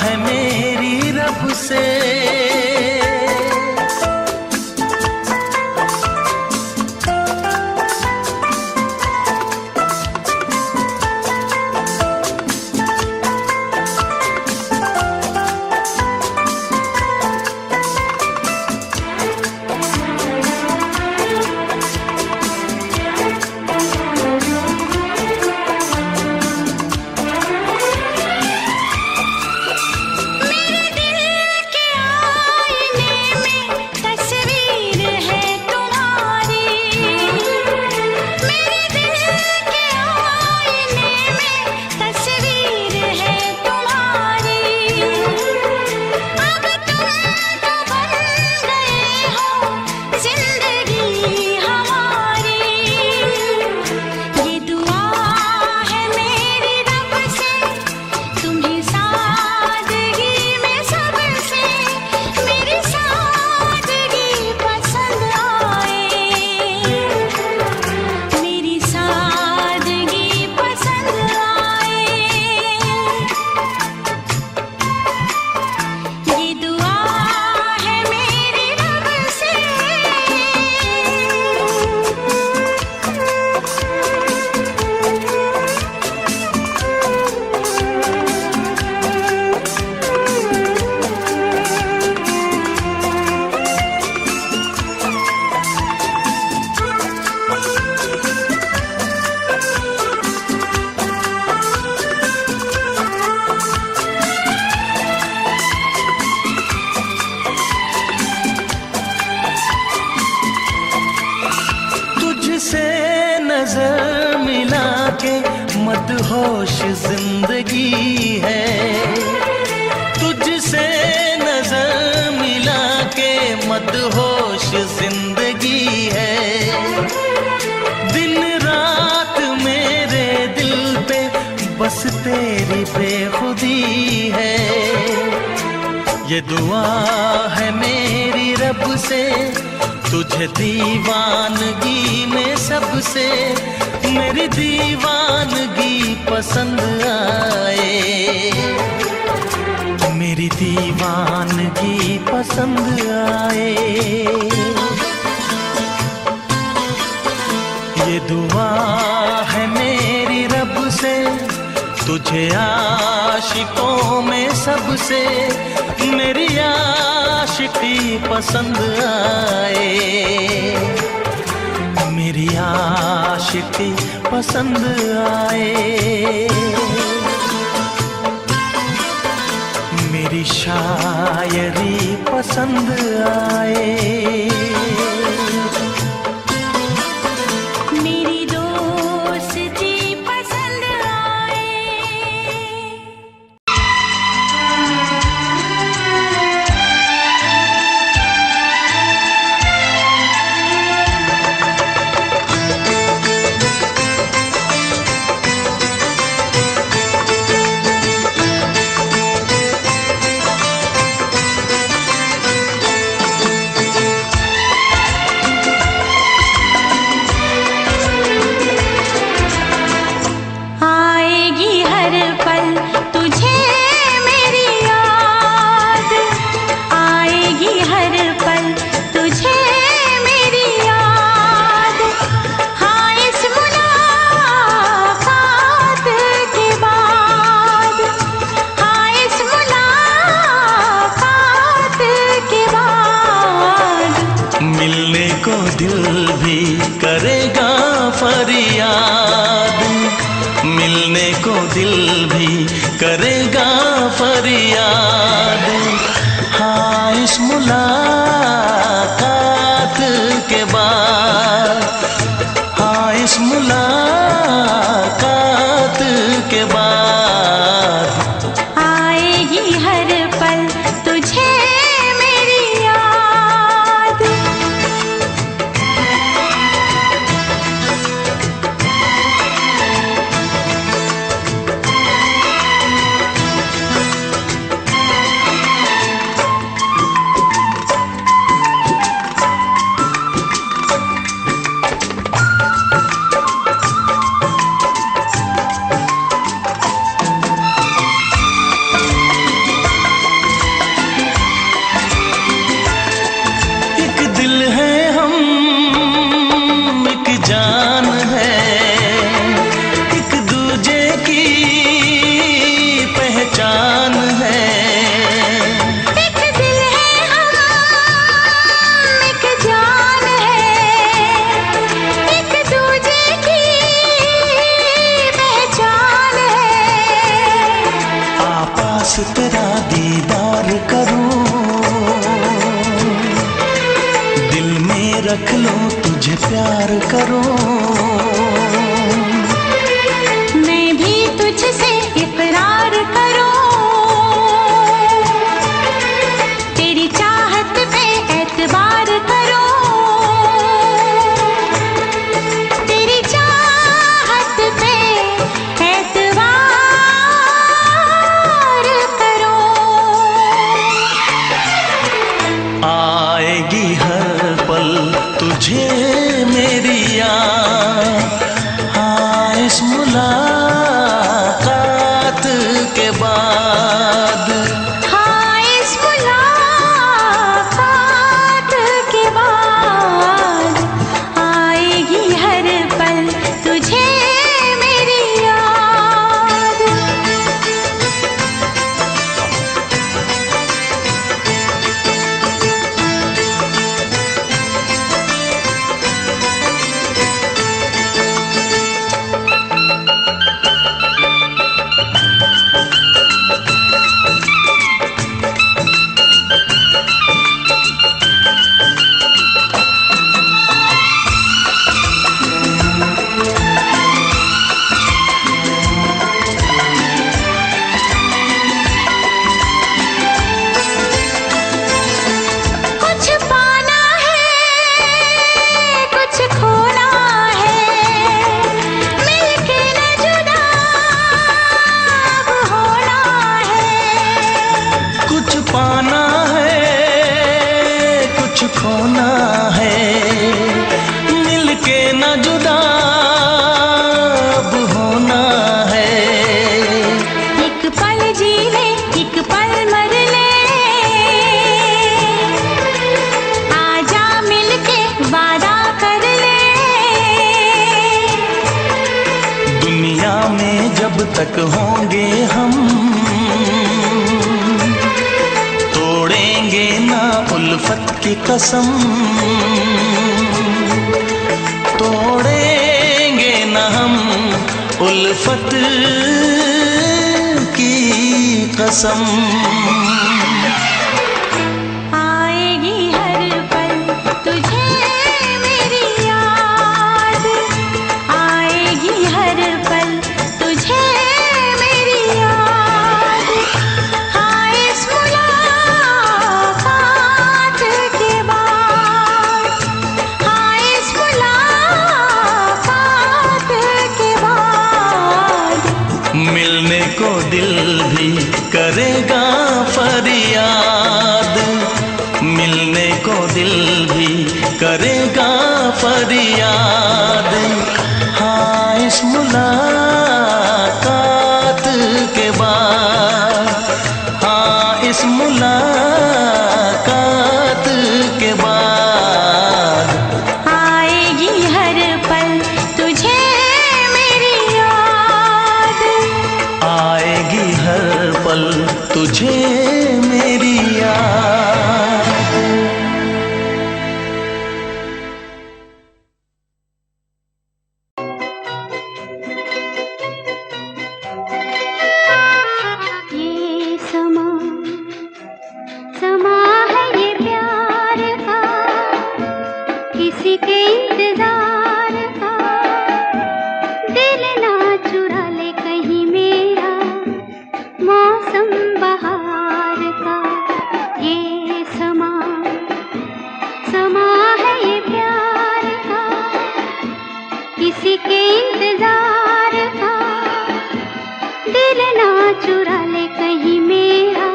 है मेरी रब से। नजर मिला के मदहोश जिंदगी है, तुझसे नजर मिला के मदहोश जिंदगी है। दिन रात मेरे दिल पे बस तेरी बेखुदी है। ये दुआ है मेरी रब से, तुझे दीवानगी में सबसे मेरी दीवानगी पसंद आए, मेरी दीवानगी पसंद आए। ये दुआ है मेरी रब से, तुझे आशिकों में सबसे मेरी आशिकी पसंद आए। मेरी आशिकी पसंद आए। मेरी शायरी पसंद आए। मेरी दोस्ती पसंद आए। आएगी हर पल तुझे मेरी याद, आएगी हर पल तुझे मेरी याद। हाँ इस मुलाकात के बाद, हाँ इस मुलाकात के बाद मिलने को दिल भी करेगा फरियाद, मिलने को दिल भी करेगा फरियाद। हाँ इस मुलाकात के बाद, हाँ इस मुलाकात के बाद आएगी हर पल तुझे मेरी याद। एक दिल है हम, एक जान है, एक दूजे की पहचान है। एक दिल है हम, एक जान है, एक दूजे की पहचान है। आपास तेरा दीदार करूं, दिल में रख लो तुझे प्यार करूं। मैं भी तुझसे इकरार करूं, तेरी चाहत पे एतबार करूं, तेरी चाहत पे एतबार करूं। आएगी हर पल तुझे मेरी याद, तक होंगे हम, तोड़ेंगे ना उल्फत की कसम, तोड़ेंगे ना हम उल्फत की कसम। आएगी हर पल तुझे मेरी याद, आएगी हर पल तुझे मेरी याद। हाँ इस मुलाकात के बाद, हाँ इस मुलाकात के बाद मिलने को दिल भी करेगा फरियाद, मिलने को दिल भी करेगा फरियाद। हाँ इस मुलाकात के बाद, हाँ इस मुलाकात के बाद आएगी हर पल तुझे मेरी याद, आएगी हर पल तुझे मेरी याद। ये समा समा है ये प्यार का, किसी के इंतजार का। दिल ना चुरा ले कहीं मेरा मौसम बहार का। ये समा समा है ये प्यार का, किसी के इंतजार का। दिल ना चुरा ले कहीं मेरा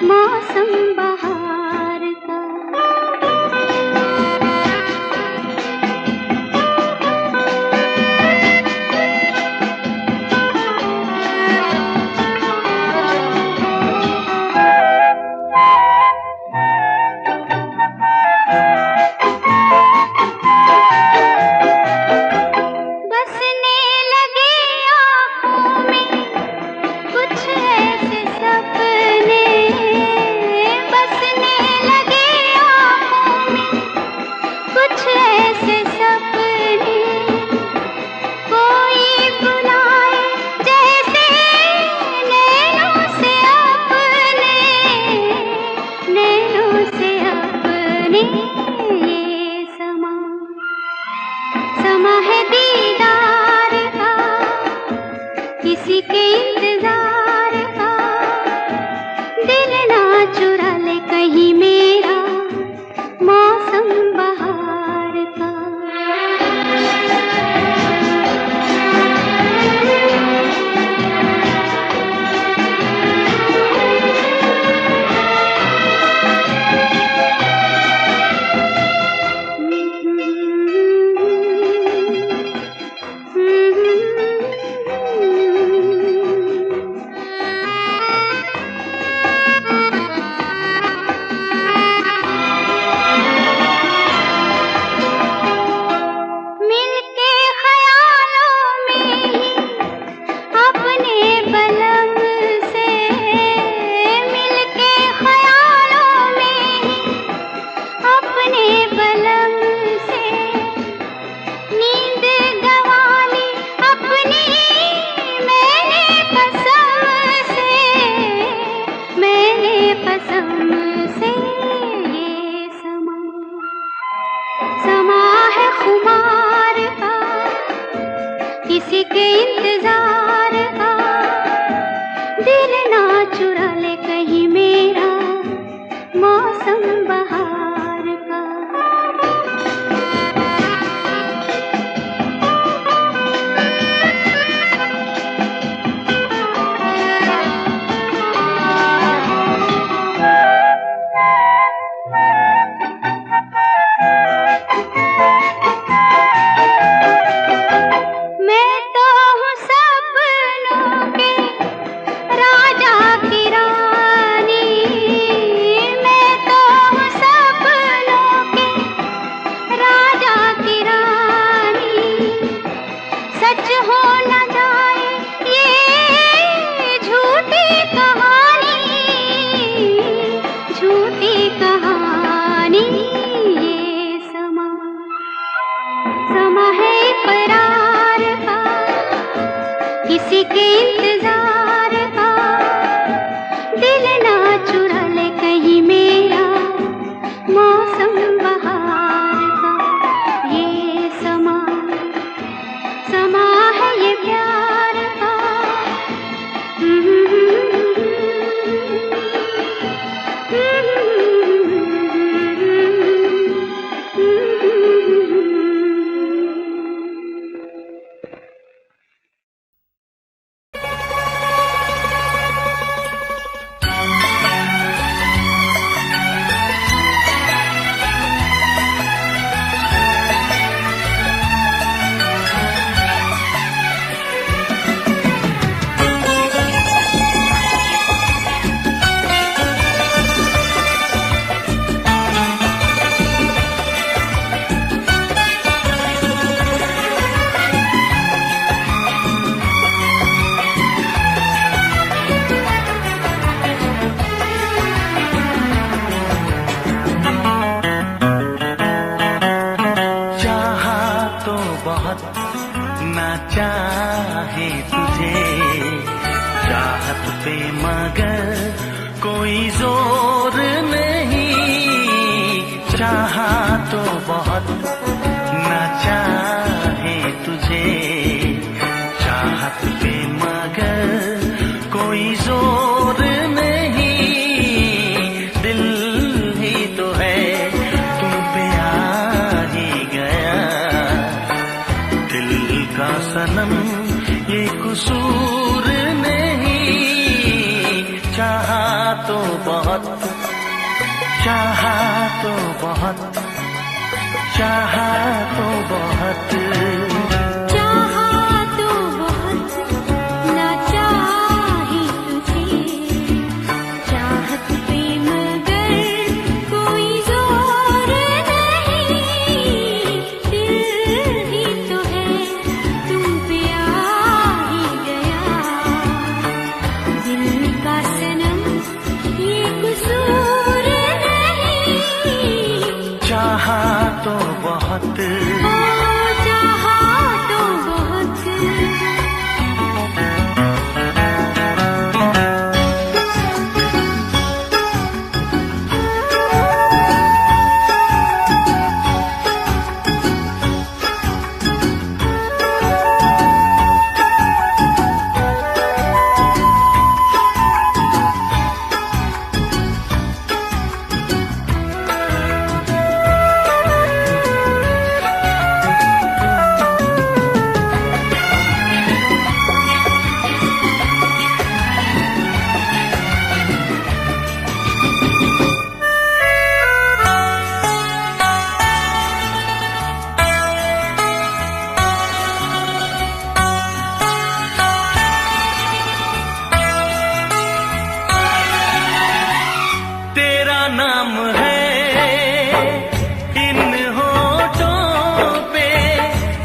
मौसम बहार का। बसने लगे आँखों में कुछ ऐसे सपने, बसने लगे आँखों में कुछ ऐसे सपने। कोई बुलाए जैसे नैनों से अपने, नैनों से अपने। ये समा समा है दीदार का, किसी के इंतजार का। दिल ना चुरा ले कहीं मेरा मौसम बहार का। मिलके ख्यालों में ही अपने बलम से, मिलके ख्यालों में ही अपने बलम से। नींद गंवा ली अपनी मैंने कसम से, मैंने कसम से। ये समा समा है खुमार का, किसी के इंतजार का। दिल ना चुरा ले कहीं मेरा मौसम बहार का। मैं तो हूँ पे मगर कोई जोर नहीं, चाहा तो बहुत ना चाहे तुझे, चाहत पे मगर कोई जोर नहीं, दिल ही तो है तुम पे आ ही गया, दिल का सनम ये कसूर नहीं, चाहा तो बहुत, चाहा तो बहुत, चाहा तो बहुत, चाहा तो बहुत ना चाहे तुझे, चाहत पे मगर कोई जोर नहीं, दिल ही तो है तुम पे आ ही गया, दिल का सनम ये कसूर नहीं, चाहा तो बहुत, चाहा तो बहुत। तेरा नाम है इन होठों पे,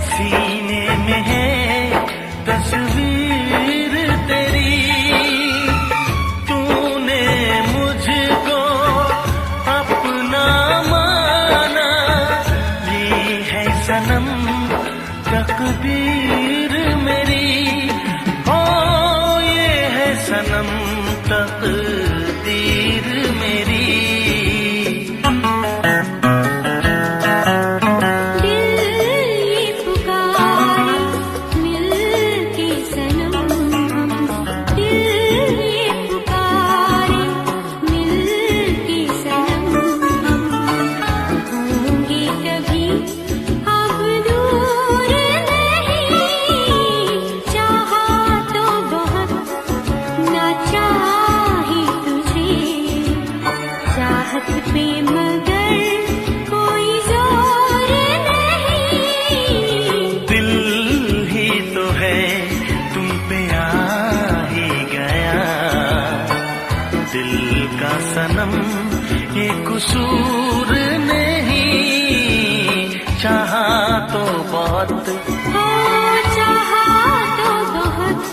सीने में है तस्वीर तेरी, तूने मुझको अपना माना, ये है सनम तकदीर मेरी, ओ ये है सनम तकदीर मेरी, दिल ये पुकारे मिल के सनम हम, दिल ये पुकारे मिल के सनम हम, होंगे कभी अब दूर नहीं, चाहा तो बहुत ना चाहे तुझे, चाहत पे मगर कोई जोर नहीं, दिल ही तो है तुम पे आ ही गया, दिल का सनम ये कसूर नहीं, चाहा तो बहुत, हो चाहा तो बहुत।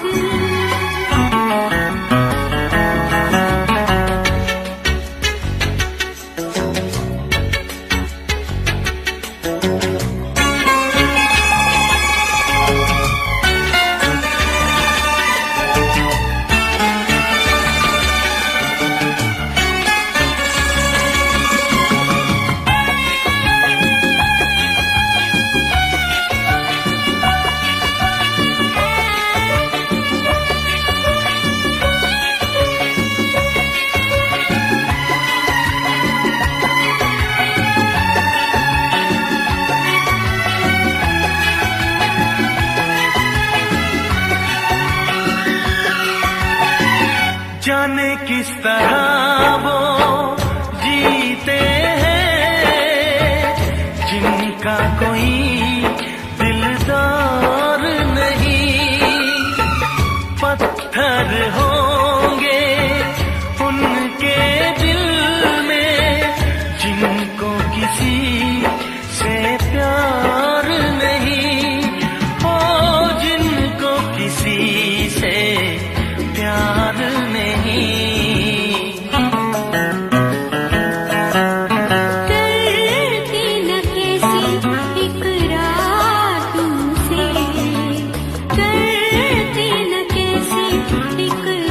जाने किस तरह वो जीते हैं जिनका कोई दिलदार नहीं, पत्थर होंगे उनके दिल में जिनको किसी से प्यार नहीं, ओ जिनको किसी से प्यार नहीं, करती न कैसी इकरार तुमसे, करती न कैसी इकरार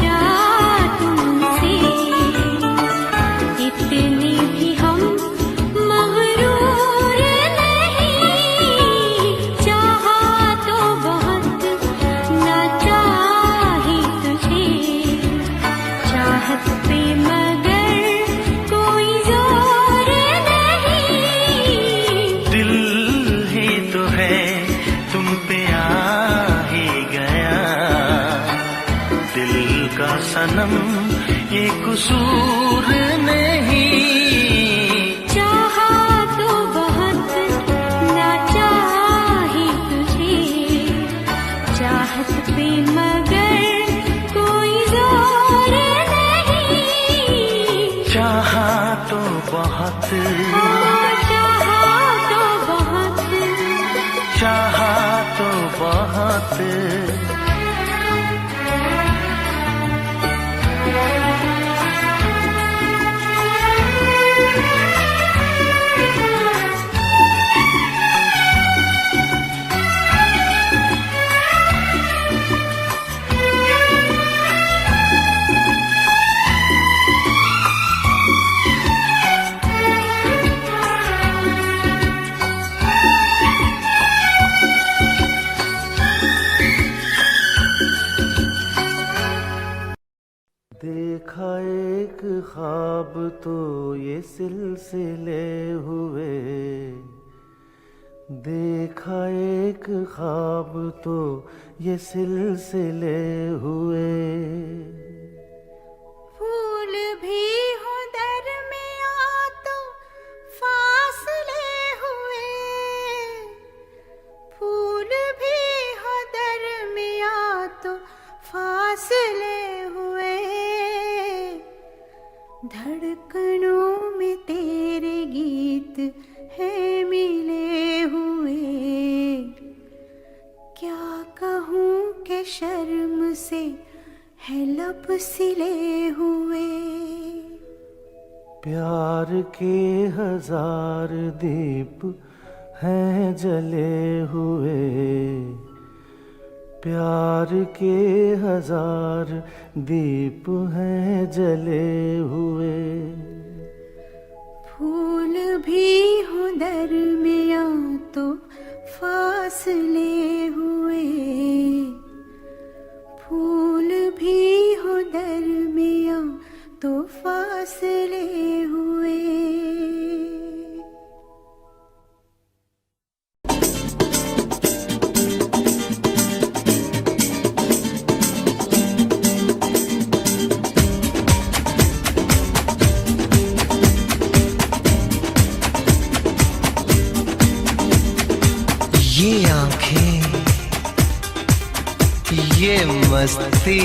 दिल का सनम ये कसूर नहीं। चाहा तो बहुत ना चाहा ही तुझे, चाहत पे मगर कोई जोर नहीं। चाहा तो बहुत, चाहा तो बहुत, चाहा तो बहुत। देखा एक ख्वाब तो ये सिलसिले हुए, देखा एक ख्वाब तो ये सिलसिले हुए। फूल भी हो दरमियां तो फासले हुए, फूल भी हो दरमियां तो फासले हुए। धड़कनों में तेरे गीत है मिले हुए, क्या कहूँ कि शर्म से है लब सिले हुए। प्यार के हजार दीप हैं जले हुए, प्यार के हजार दीप हैं जले हुए। फूल भी हो दरमियां तो फासले हुए, फूल भी हो दरमियां तो फासले हुए। ये आंखें, ये मस्ती,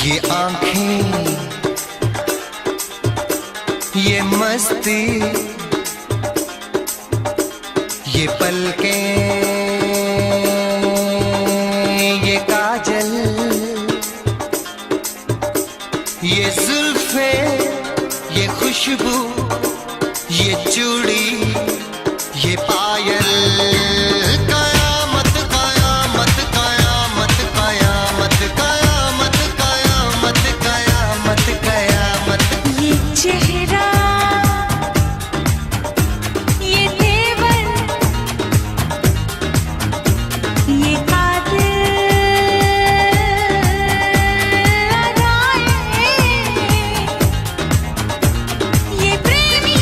ये आंखें, ये मस्ती, ये पलकें, ये काजल, ये जुल्फे, ये खुशबू, ये चूड़ी, ये पायल। कयामत कयामत कयामत कयामत कयामत कयामत कयामत कयामत। ये चेहरा, ये तेवर, ये ये प्रेमी,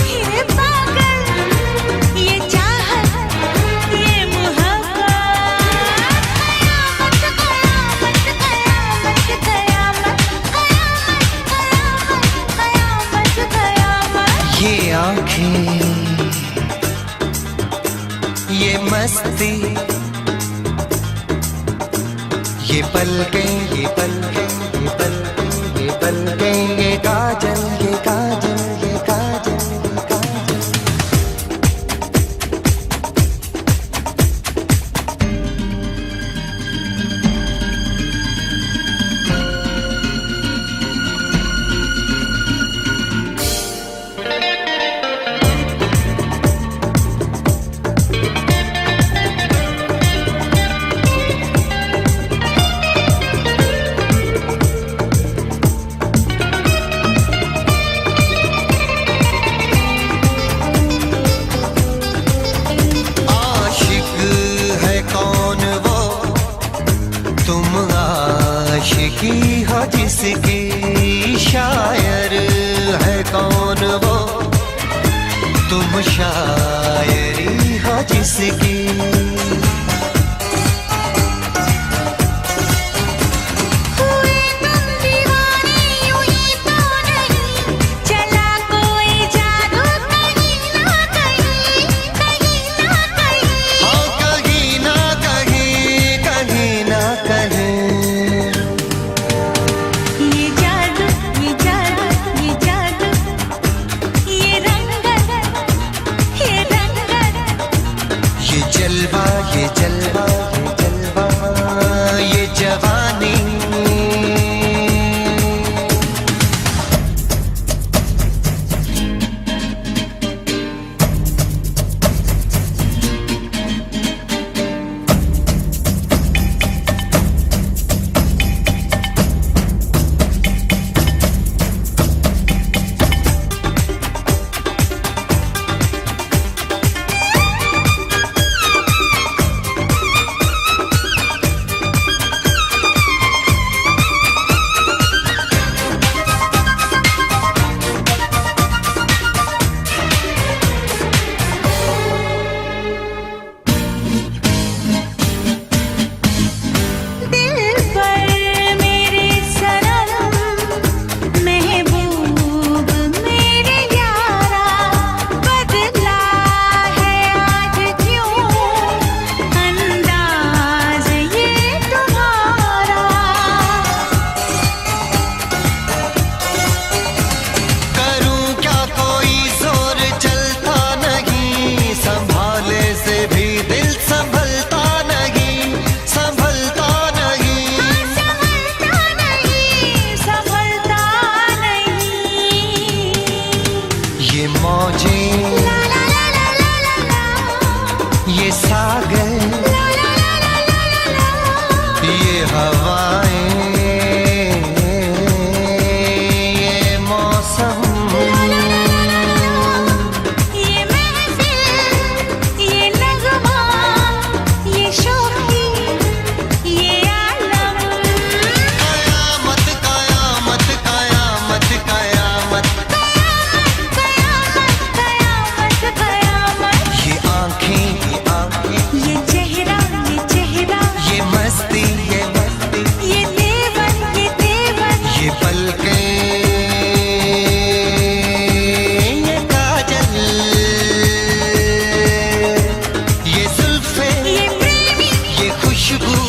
ये पागल, ये चाहत, ये मोहब्बत। कयामत कयामत कयामत कयामत कयामत कयामत। ये आंखें, ये मस्ती, ये पलकें, ये पलकें, ये पलकें, ये पलकें, ये काजल, ये काजल, ये काजल, ये काजल। आशिकी हो जिसकी, शायर है कौन वो, तुम शायरी हो जिसकी।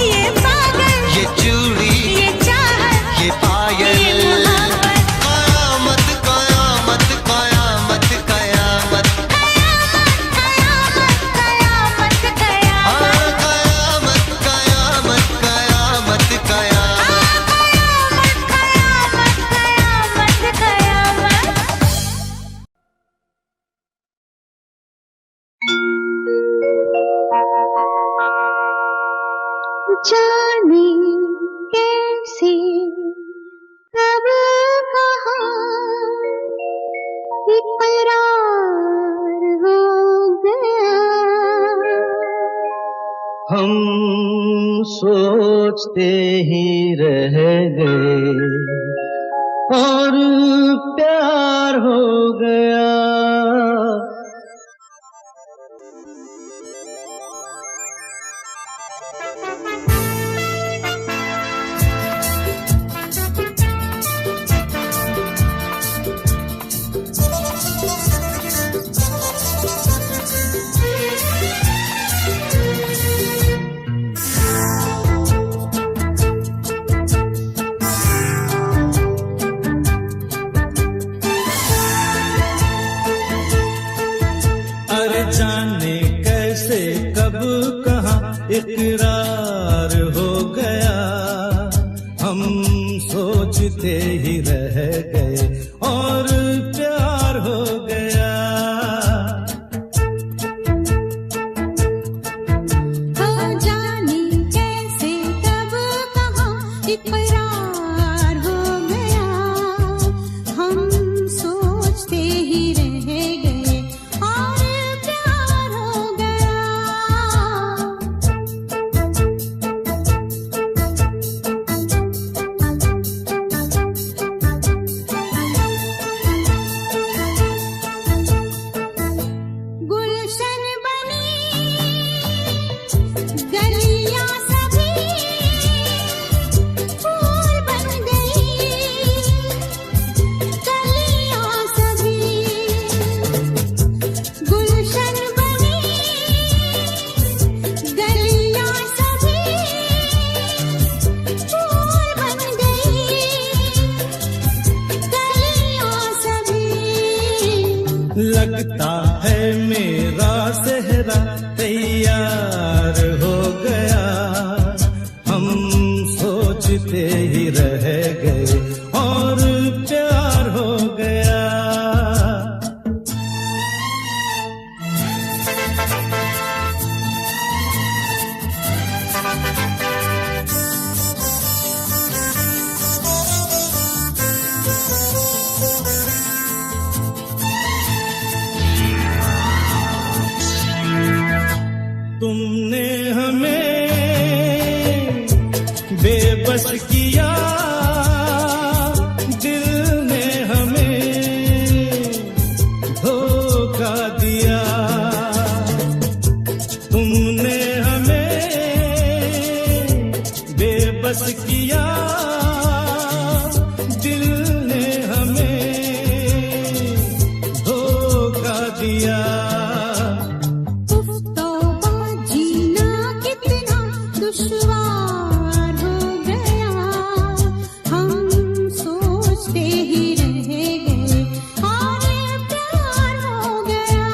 ये पागल, ये चूड़ी, ये चाहत, ये पायल, ये मोहब्बत, कयामत कयामत कयामत कयामत, कयामत कयामत कयामत कयामत, कयामत कयामत कयामत कयामत। कयामत कयामत कयामत। जाने कैसे कब कहाँ इकरार हो गया, हम सोचते ही रह गए और प्यार हो गया। अरे जाने कैसे कब कहाँ इकरार हो गया, हम सोचते ही रह गए और प्यार हो गया। हो जाने कैसे कब कहाँ इकरार हो गया, हम सोचते ही रह गए और प्यार हो गया। गुलशन बनी गलियां सभी फूल बन गई, गलियां सभी गुलशन बनी गलियां सभी फूल बन गई, गलियां सभी। लगता है मेरा सेहरा तैयार हो गया, हम सोचते ही रह गए और प्यार हो गया। तुमने हमें बेबस किया, दिल ने हमें धोखा दिया। तुमने हमें बेबस किया, दिल ने हमें धोखा दिया। जीना कितना दुश्वार हो गया, हम सोचते ही रह गए और प्यार हो गया।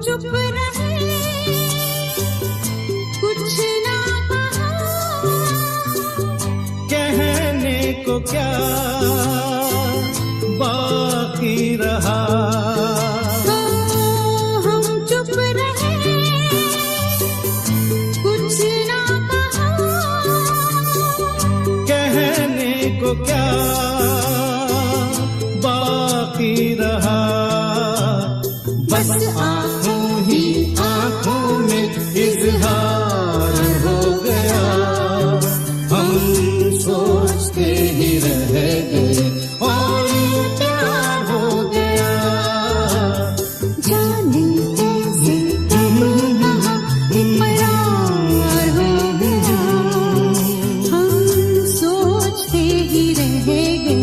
चुप रहे, कुछ ना कहा, कहने को क्या बाकी रहा। को क्या बाकी रहा, बस आंखों ही आंखों में इजहार हो गया। हम सोचते ही रह गए और प्यार हो गया। जाने कैसे परार हो गया, हम सोचते ही रह गए